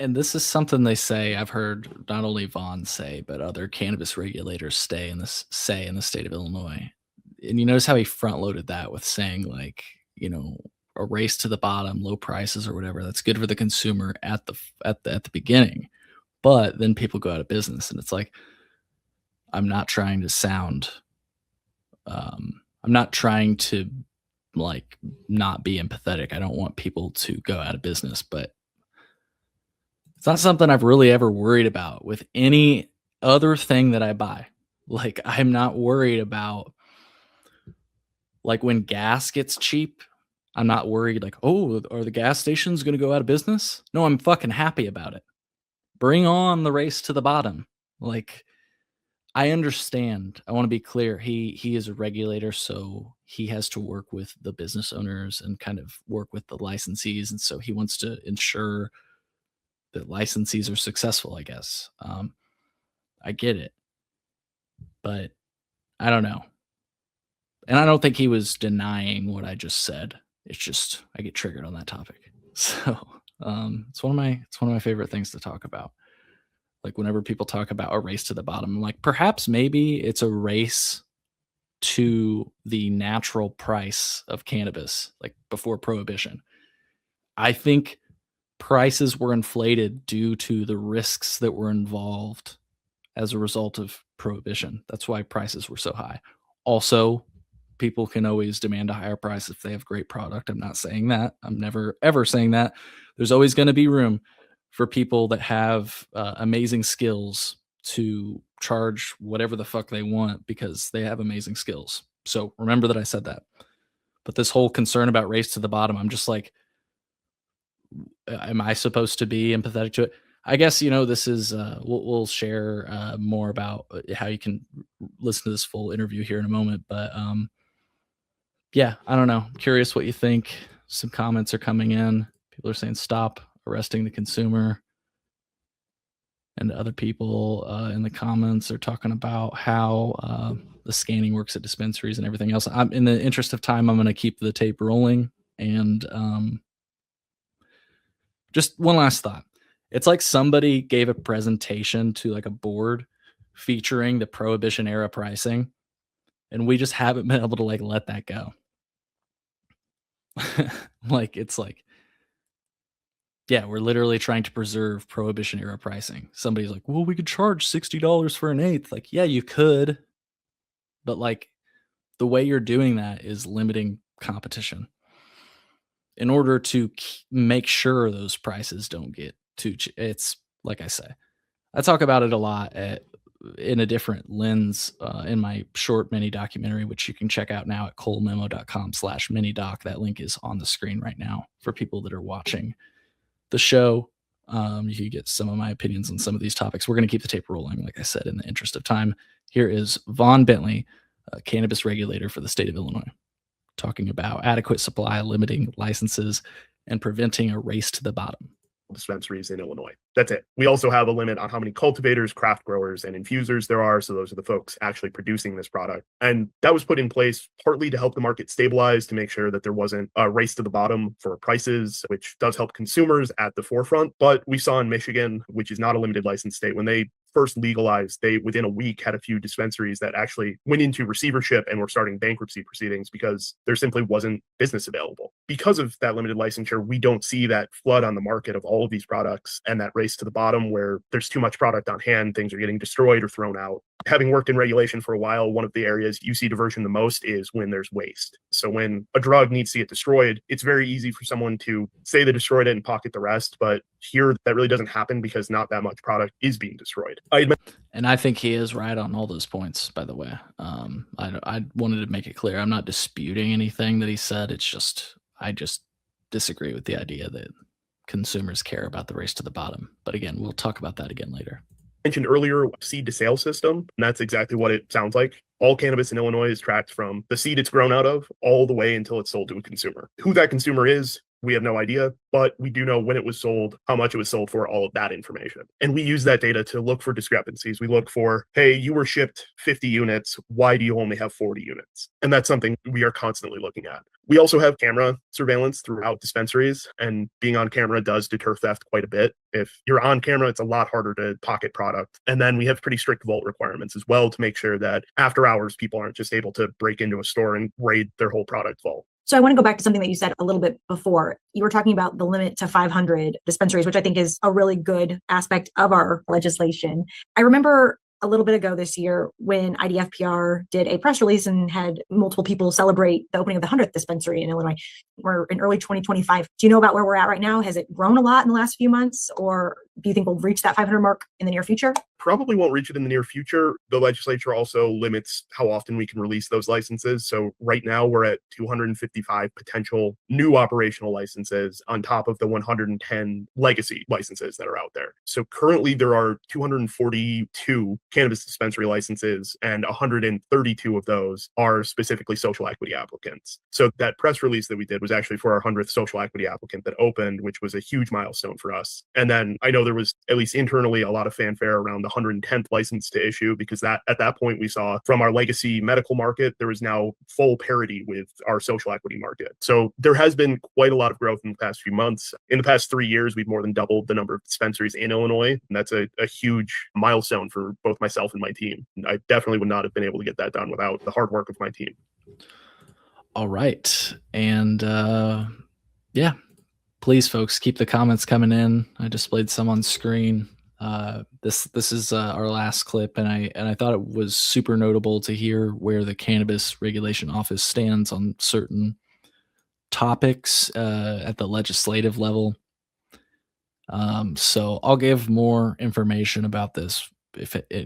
S1: And this is something they say, I've heard not only Vaughn say, but other cannabis regulators say in the state of Illinois. And you notice how he front loaded that with saying, like, a race to the bottom, low prices or whatever. That's good for the consumer at the beginning, but then people go out of business, and it's like, I'm not trying to sound, I'm not trying to like not be empathetic. I don't want people to go out of business, but it's not something I've really ever worried about with any other thing that I buy. Like, I'm not worried about, like, when gas gets cheap, I'm not worried like, oh, are the gas stations going to go out of business? No, I'm fucking happy about it. Bring on the race to the bottom. Like, I understand. I want to be clear. He is a regulator, so he has to work with the business owners and kind of work with the licensees. And so he wants to ensure that licensees are successful, I guess. I get it. But I don't know. And I don't think he was denying what I just said. It's just I get triggered on that topic. So it's one of my favorite things to talk about. Like whenever people talk about a race to the bottom, I'm like, perhaps maybe it's a race to the natural price of cannabis, like before prohibition. I think prices were inflated due to the risks that were involved as a result of prohibition. That's why prices were so high. Also, people can always demand a higher price if they have great product. I'm not saying that. I'm never ever saying that. There's always going to be room for people that have amazing skills to charge whatever the fuck they want because they have amazing skills. So remember that I said that. But this whole concern about race to the bottom, I'm just like, am I supposed to be empathetic to it? I guess, this is, we'll share more about how you can listen to this full interview here in a moment. But yeah, I don't know. Curious what you think. Some comments are coming in. People are saying stop arresting the consumer. And other people in the comments are talking about how the scanning works at dispensaries and everything else. In the interest of time, I'm going to keep the tape rolling. And just one last thought. It's like somebody gave a presentation to like a board featuring the prohibition era pricing, and we just haven't been able to like let that go. Yeah, we're literally trying to preserve prohibition era pricing. Somebody's like, well, we could charge $60 for an eighth. Like, yeah, you could, but like the way you're doing that is limiting competition in order to make sure those prices don't get too cheap. It's like I say, I talk about it a lot in a different lens in my short mini documentary, which you can check out now at colememo.com/mini-doc. That link is on the screen right now for people that are watching the show. You can get some of my opinions on some of these topics. We're going to keep the tape rolling, like I said, in the interest of time. Here is Vaughn Bentley, a cannabis regulator for the state of Illinois, talking about adequate supply, limiting licenses, and preventing a race to the bottom.
S2: Dispensaries in Illinois. That's it. We also have a limit on how many cultivators, craft growers, and infusers there are. So those are the folks actually producing this product. And that was put in place partly to help the market stabilize, to make sure that there wasn't a race to the bottom for prices, which does help consumers at the forefront. But we saw in Michigan, which is not a limited license state, when they first legalized, they within a week had a few dispensaries that actually went into receivership and were starting bankruptcy proceedings because there simply wasn't business available. Because of that limited licensure, we don't see that flood on the market of all of these products and that race to the bottom where there's too much product on hand, things are getting destroyed or thrown out. Having worked in regulation for a while, one of the areas you see diversion the most is when there's waste. So when a drug needs to get destroyed, it's very easy for someone to say they destroyed it and pocket the rest. But here, that really doesn't happen because not that much product is being destroyed.
S1: And I think he is right on all those points, by the way. I wanted to make it clear. I'm not disputing anything that he said. It's just, I just disagree with the idea that consumers care about the race to the bottom. But again, we'll talk about that again later.
S2: Mentioned earlier, seed to sale system, and that's exactly what it sounds like. All cannabis in Illinois is tracked from the seed it's grown out of all the way until it's sold to a consumer. Who that consumer is, we have no idea, but we do know when it was sold, how much it was sold for, all of that information. And we use that data to look for discrepancies. We look for, hey, you were shipped 50 units. Why do you only have 40 units? And that's something we are constantly looking at. We also have camera surveillance throughout dispensaries, and being on camera does deter theft quite a bit. If you're on camera, it's a lot harder to pocket product. And then we have pretty strict vault requirements as well to make sure that after hours, people aren't just able to break into a store and raid their whole product vault.
S5: So I want to go back to something that you said a little bit before. You were talking about the limit to 500 dispensaries, which I think is a really good aspect of our legislation. I remember a little bit ago this year when IDFPR did a press release and had multiple people celebrate the opening of the 100th dispensary in Illinois. We're in early 2025. Do you know about where we're at right now? Has it grown a lot in the last few months, or do you think we'll reach that 500 mark in the near future?
S2: Probably won't reach it in the near future. The legislature also limits how often we can release those licenses. So right now we're at 255 potential new operational licenses on top of the 110 legacy licenses that are out there. So currently there are 242 cannabis dispensary licenses, and 132 of those are specifically social equity applicants. So that press release that we did was actually for our 100th social equity applicant that opened, which was a huge milestone for us. And then I know there was, at least internally, a lot of fanfare around the 110th license to issue, because that at that point we saw from our legacy medical market, there was now full parity with our social equity market. So there has been quite a lot of growth in the past few months. In the past 3 years, we've more than doubled the number of dispensaries in Illinois. And that's a huge milestone for both myself and my team. And I definitely would not have been able to get that done without the hard work of my team.
S1: All right. And yeah, please, folks, keep the comments coming in. I displayed some on screen. This is our last clip, and I thought it was super notable to hear where the Cannabis Regulation Office stands on certain topics at the legislative level. So I'll give more information about this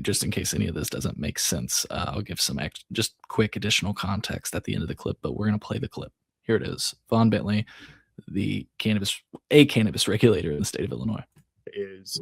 S1: just in case any of this doesn't make sense. I'll give some just quick additional context at the end of the clip, but we're going to play the clip. Here it is. Vaughn Bentley, a cannabis regulator in the state of Illinois.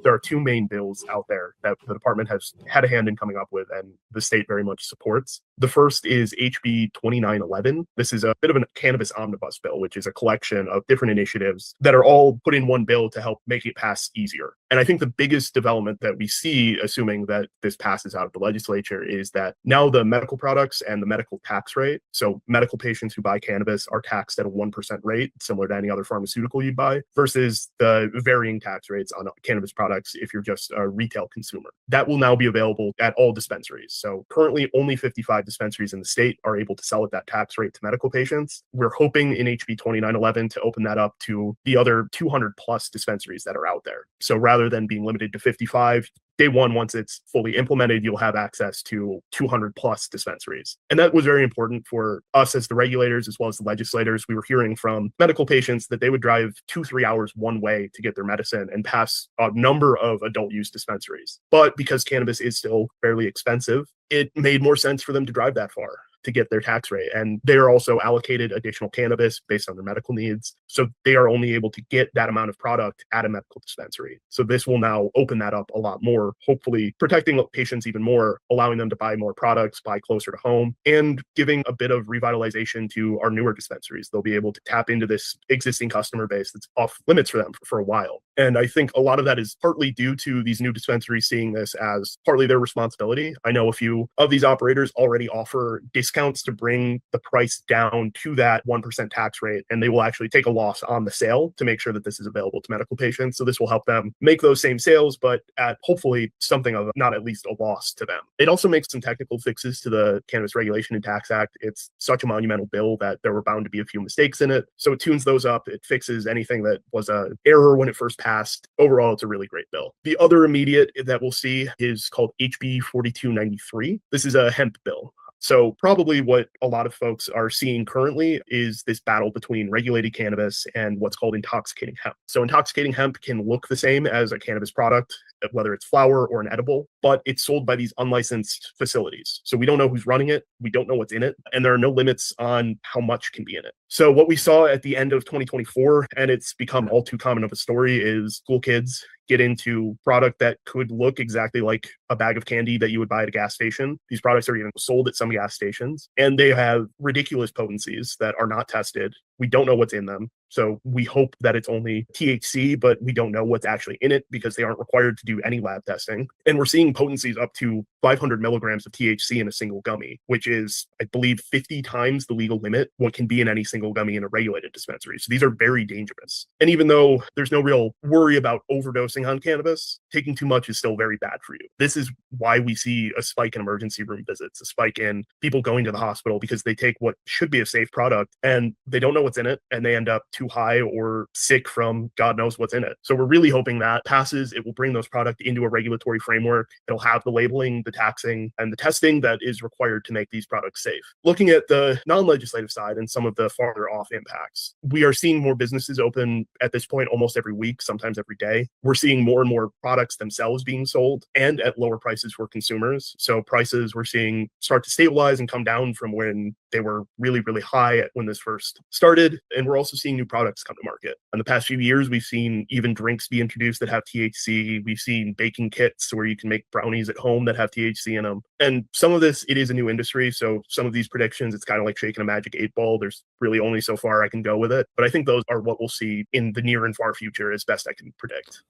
S2: There are two main bills out there that the department has had a hand in coming up with, and the state very much supports. The first is HB 2911. This is a bit of a cannabis omnibus bill, which is a collection of different initiatives that are all put in one bill to help make it pass easier. And I think the biggest development that we see, assuming that this passes out of the legislature, is that now the medical products and the medical tax rate, so medical patients who buy cannabis are taxed at a 1% rate, similar to any other pharmaceutical you buy, versus the varying tax rates on cannabis products if you're just a retail consumer. That will now be available at all dispensaries. So currently only 55 dispensaries in the state are able to sell at that tax rate to medical patients. We're hoping in HB 2911 to open that up to the other 200 plus dispensaries that are out there. So rather than being limited to 55, day one, once it's fully implemented, you'll have access to 200 plus dispensaries. And that was very important for us as the regulators, as well as the legislators. We were hearing from medical patients that they would drive 2-3 hours one way to get their medicine and pass a number of adult use dispensaries. But because cannabis is still fairly expensive, it made more sense for them to drive that far to get their tax rate. And they are also allocated additional cannabis based on their medical needs. So they are only able to get that amount of product at a medical dispensary. So this will now open that up a lot more, hopefully protecting patients even more, allowing them to buy more products, buy closer to home, and giving a bit of revitalization to our newer dispensaries. They'll be able to tap into this existing customer base that's off limits for them for a while. And I think a lot of that is partly due to these new dispensaries seeing this as partly their responsibility. I know a few of these operators already offer discounts to bring the price down to that 1% tax rate, and they will actually take a loss on the sale to make sure that this is available to medical patients. So this will help them make those same sales, but at hopefully something of not at least a loss to them. It also makes some technical fixes to the Cannabis Regulation and Tax Act. It's such a monumental bill that there were bound to be a few mistakes in it. So it tunes those up. It fixes anything that was an error when it first passed. Overall, it's a really great bill. The other immediate that we'll see is called HB 4293. This is a hemp bill. So probably what a lot of folks are seeing currently is this battle between regulated cannabis and what's called intoxicating hemp. So intoxicating hemp can look the same as a cannabis product, whether it's flower or an edible, but it's sold by these unlicensed facilities. So we don't know who's running it. We don't know what's in it. And there are no limits on how much can be in it. So what we saw at the end of 2024, and it's become all too common of a story, is school kids get into product that could look exactly like a bag of candy that you would buy at a gas station. These products are even sold at some gas stations, and they have ridiculous potencies that are not tested. We don't know what's in them. So we hope that it's only THC, but we don't know what's actually in it because they aren't required to do any lab testing. And we're seeing potencies up to 500 milligrams of THC in a single gummy, which is, I believe, 50 times the legal limit what can be in any single gummy in a regulated dispensary. So these are very dangerous. And even though there's no real worry about overdosing on cannabis, taking too much is still very bad for you. This is why we see a spike in emergency room visits, a spike in people going to the hospital because they take what should be a safe product and they don't know what's in it, and they end up too high or sick from God knows what's in it. So we're really hoping that passes. It will bring those products into a regulatory framework. It'll have the labeling, the taxing, and the testing that is required to make these products safe. Looking at the non-legislative side and some of the farther off impacts, we are seeing more businesses open at this point almost every week, sometimes every day. We're seeing more and more products themselves being sold and at lower prices for consumers. So prices we're seeing start to stabilize and come down from when they were really, really high when this first started. And we're also seeing new products come to market. In the past few years, we've seen even drinks be introduced that have THC. We've seen baking kits where you can make brownies at home that have THC in them. And some of this, it is a new industry. So some of these predictions, it's kind of like shaking a magic 8-ball. There's really only so far I can go with it. But I think those are what we'll see in the near and far future as best I can predict.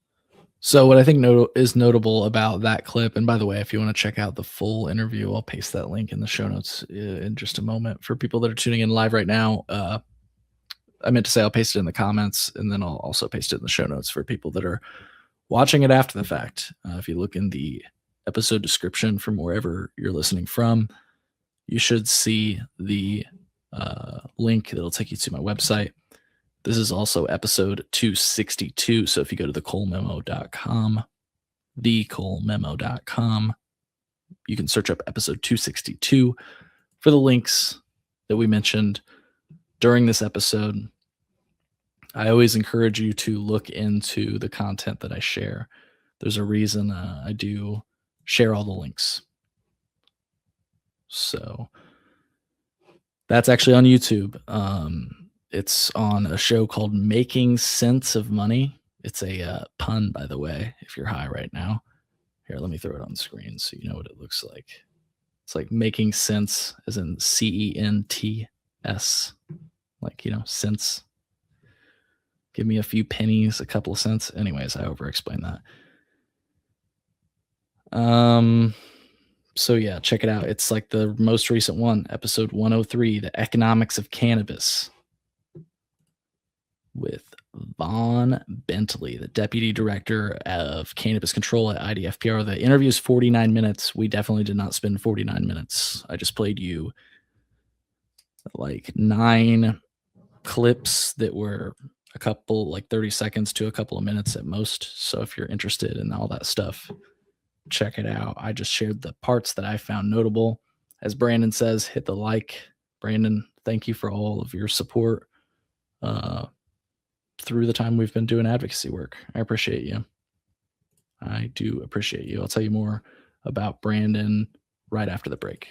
S1: So what I think is notable about that clip, and by the way, if you want to check out the full interview, I'll paste that link in the show notes in just a moment. For people that are tuning in live right now, I meant to say I'll paste it in the comments, and then I'll also paste it in the show notes for people that are watching it after the fact. If you look in the episode description from wherever you're listening from, you should see the link that'll take you to my website. This is also episode 262. So if you go to thecolememo.com, thecolememo.com, you can search up episode 262 for the links that we mentioned during this episode. I always encourage you to look into the content that I share. There's a reason I do share all the links. So that's actually on YouTube. It's on a show called Making Sense of Money. It's a pun, by the way, if you're high right now. Here, let me throw it on the screen so you know what it looks like. It's like making sense, as in CENTS, like, cents. Give me a few pennies, a couple of cents. Anyways, I over-explained that. So yeah, check it out. It's like the most recent one, episode 103, The Economics of Cannabis, with Vaughn Bentley, the Deputy Director of Cannabis Control at IDFPR. The interview is 49 minutes. We definitely did not spend 49 minutes. I just played you like 9 clips that were a couple, like 30 seconds to a couple of minutes at most. So if you're interested in all that stuff, check it out. I just shared the parts that I found notable. As Brandon says, hit the like. Brandon, thank you for all of your support through the time we've been doing advocacy work. I appreciate you. I do appreciate you. I'll tell you more about Brandon right after the break.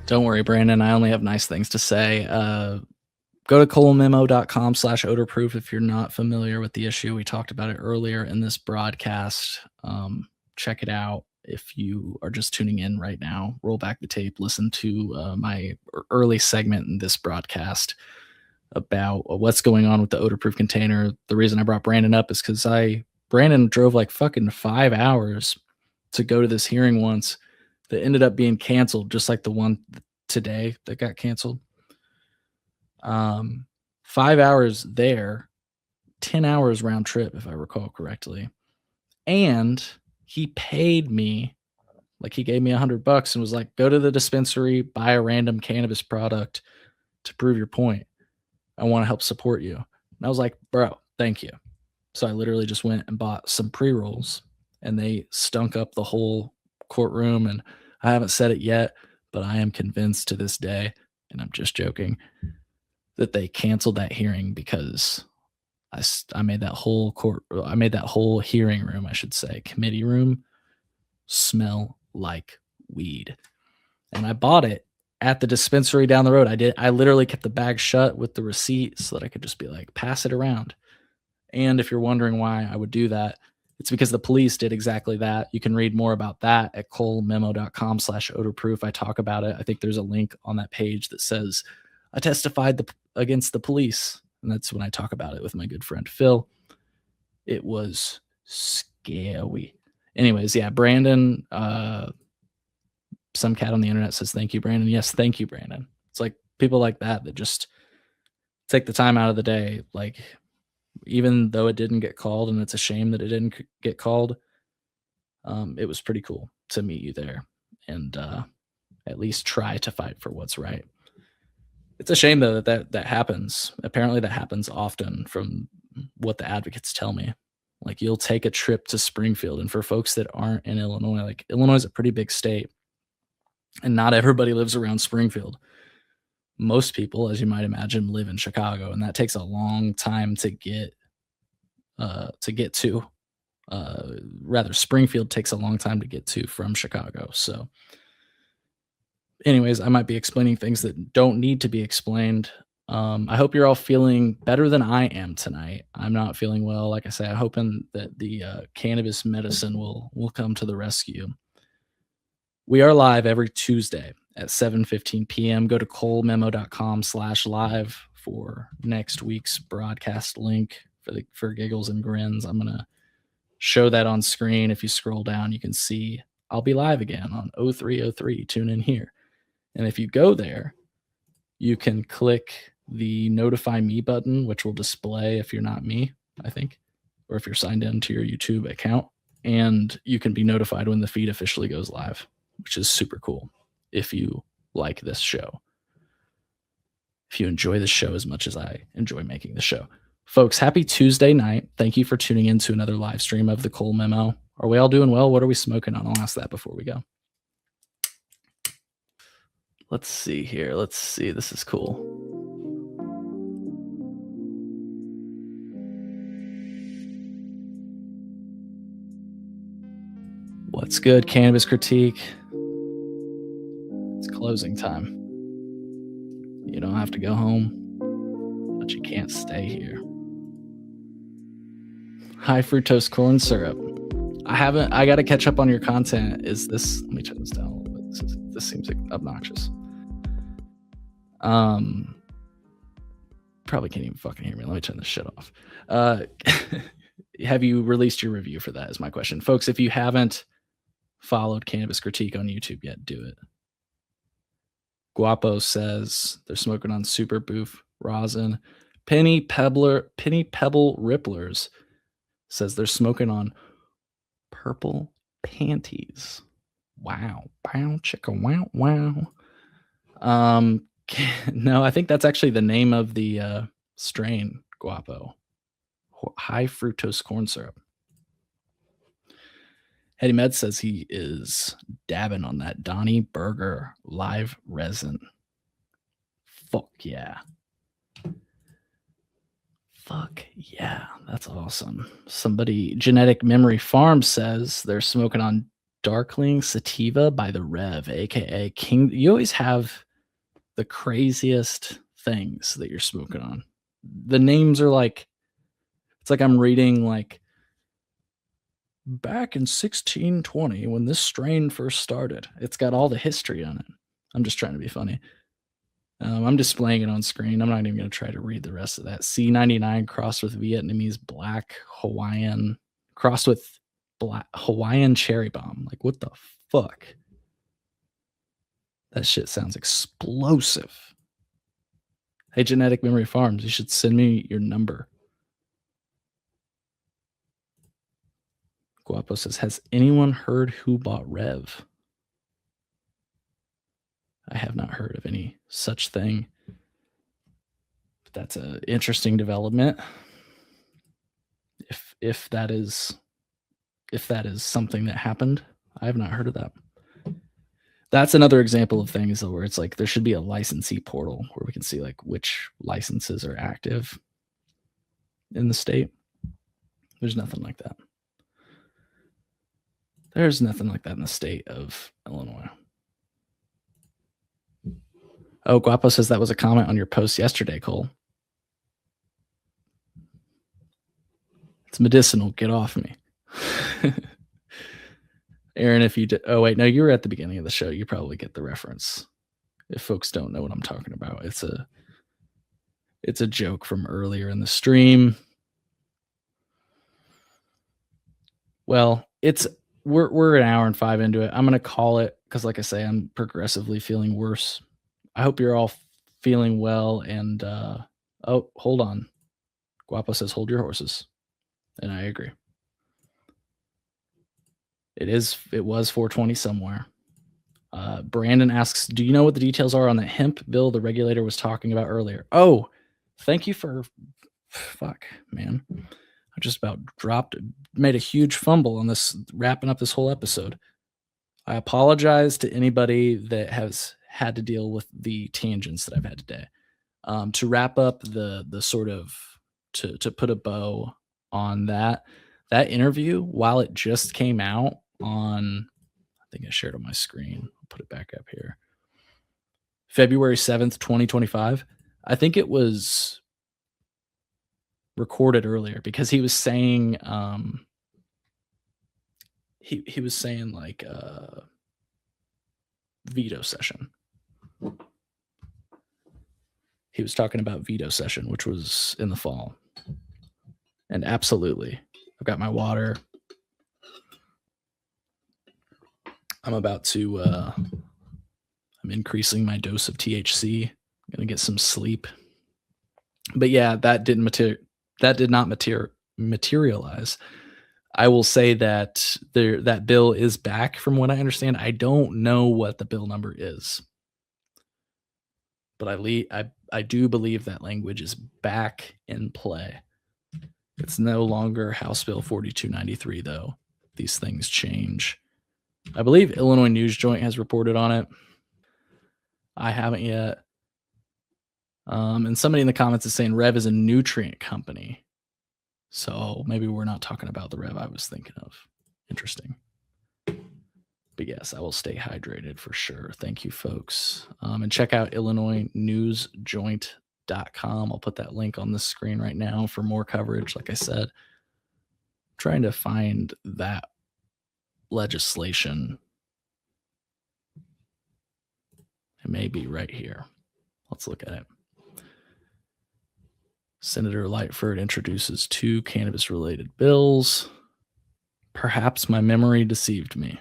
S1: Don't worry, Brandon. I only have nice things to say. Go to colememo.com/odor-proof if you're not familiar with the issue. We talked about it earlier in this broadcast. Check it out. If you are just tuning in right now, roll back the tape, listen to my early segment in this broadcast about what's going on with the odor-proof container. The reason I brought Brandon up is because Brandon drove like fucking 5 hours to go to this hearing once that ended up being canceled, just like the one today that got canceled. 5 hours there, 10 hours round trip, if I recall correctly. And he paid me, like he gave me $100 and was like, go to the dispensary, buy a random cannabis product to prove your point. I want to help support you. And I was like, bro, thank you. So I literally just went and bought some pre-rolls, and they stunk up the whole courtroom. And I haven't said it yet, but I am convinced to this day, and I'm just joking, that they canceled that hearing because I made that whole hearing room, I should say, committee room, smell like weed. And I bought it at the dispensary down the road. I literally kept the bag shut with the receipt so that I could just be like, pass it around. And if you're wondering why I would do that, it's because the police did exactly that. You can read more about that at colememo.com/odor-proof. I talk about it. I think there's a link on that page that says I testified against the police. And that's when I talk about it with my good friend Phil. It was scary. Anyways, yeah, Brandon, some cat on the internet says, thank you, Brandon. Yes, thank you, Brandon. It's like people like that just take the time out of the day. Like, even though it didn't get called, and it's a shame that it didn't get called, it was pretty cool to meet you there and at least try to fight for what's right. It's a shame, though, that happens. Apparently that happens often from what the advocates tell me. Like, you'll take a trip to Springfield, and for folks that aren't in Illinois, like, Illinois is a pretty big state, and not everybody lives around Springfield. Most people, as you might imagine, live in Chicago, and that takes a long time to get to. rather Springfield takes a long time to get to from Chicago. So anyways, I might be explaining things that don't need to be explained. I hope you're all feeling better than I am tonight. I'm not feeling well. Like I say, I'm hoping that the cannabis medicine will come to the rescue. We are live every Tuesday at 7:15 p.m. Go to colememo.com/live for next week's broadcast link for giggles and grins. I'm going to show that on screen. If you scroll down, you can see I'll be live again on 0303. Tune in here. And if you go there, you can click the notify me button, which will display if you're not me, I think, or if you're signed into your YouTube account. And you can be notified when the feed officially goes live, which is super cool if you like this show. If you enjoy the show as much as I enjoy making the show. Folks, happy Tuesday night. Thank you for tuning in to another live stream of the Cole Memo. Are we all doing well? What are we smoking on? I'll ask that before we go. Let's see here. Let's see. This is cool. What's good, Cannabis Critique? It's closing time. You don't have to go home, but you can't stay here. High fructose corn syrup. I got to catch up on your content. Let me turn this down a little bit. This seems obnoxious. Probably can't even fucking hear me. Let me turn this shit off. Have you released your review for that is my question. Folks, if you haven't followed Cannabis Critique on YouTube yet, do it. Guapo says they're smoking on Super Boof rosin. Penny Pebble Ripplers says they're smoking on Purple Panties. Wow. Bow chicka wow wow. No, I think that's actually the name of the strain, Guapo. High fructose corn syrup. Hetty Med says he is dabbing on that Donnie Burger live resin. Fuck yeah. Fuck yeah. That's awesome. Somebody, Genetic Memory Farm, says they're smoking on Darkling Sativa by the Rev, aka King. You always have the craziest things that you're smoking on. The names are like, it's like I'm reading like back in 1620 when this strain first started. It's got all the history on it. I'm just trying to be funny. I'm displaying it on screen. I'm not even going to try to read the rest of that. C99 crossed with Vietnamese black Hawaiian, crossed with black Hawaiian cherry bomb. Like, what the fuck? That shit sounds explosive. Hey, Genetic Memory Farms, you should send me your number. Guapo says, has anyone heard who bought Rev? I have not heard of any such thing. But that's an interesting development. If that is something that happened, I have not heard of that. That's another example of things where it's like there should be a licensee portal where we can see like which licenses are active in the state. There's nothing like that. There's nothing like that in the state of Illinois. Oh, Guapo says that was a comment on your post yesterday, Cole. It's medicinal. Get off me. Aaron, if you did, oh wait, no, you were at the beginning of the show. You probably get the reference. If folks don't know what I'm talking about, it's a joke from earlier in the stream. Well, we're an hour and 5 into it. I'm gonna call it because, like I say, I'm progressively feeling worse. I hope you're all feeling well. And oh, hold on. Guapo says, hold your horses. And I agree. It was 420 somewhere. Brandon asks, do you know what the details are on the hemp bill the regulator was talking about earlier? Oh, thank you for, fuck, man. I just about made a huge fumble on this, wrapping up this whole episode. I apologize to anybody that has had to deal with the tangents that I've had today. To wrap up the sort of, to put a bow on that, that interview, while it just came out on, I think I shared on my screen. I'll put it back up here. February 7th, 2025. I think it was recorded earlier because he was saying he was saying like veto session. He was talking about veto session, which was in the fall. And absolutely, I've got my water. I'm about to I'm increasing my dose of THC. I'm gonna get some sleep. But yeah, that did not materialize. I will say that that bill is back from what I understand. I don't know what the bill number is. But I do believe that language is back in play. It's no longer House Bill 4293, though. These things change. I believe Illinois News Joint has reported on it. I haven't yet. And somebody in the comments is saying Rev is a nutrient company. So maybe we're not talking about the Rev I was thinking of. Interesting. But yes, I will stay hydrated for sure. Thank you, folks. And check out IllinoisNewsJoint.com. I'll put that link on the screen right now for more coverage. Like I said, I'm trying to find that legislation. It may be right here. Let's look at it. Senator Lightford introduces 2 cannabis-related bills. Perhaps my memory deceived me.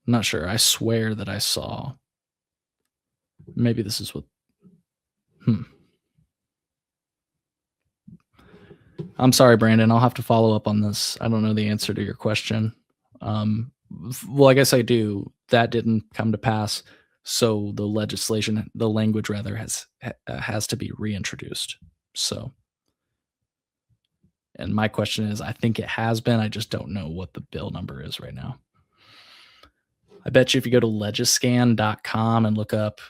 S1: I'm not sure. I swear that I saw. Maybe this is what. I'm sorry, Brandon. I'll have to follow up on this. I don't know the answer to your question. Well, I guess I do. That didn't come to pass. So the legislation, the language rather, has to be reintroduced. So, and my question is, I think it has been. I just don't know what the bill number is right now. I bet you if you go to legiscan.com and look up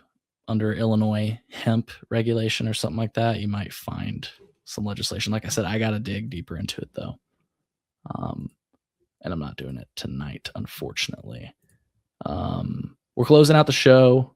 S1: under Illinois hemp regulation or something like that, you might find some legislation. Like I said, I got to dig deeper into it though. And I'm not doing it tonight, unfortunately. We're closing out the show.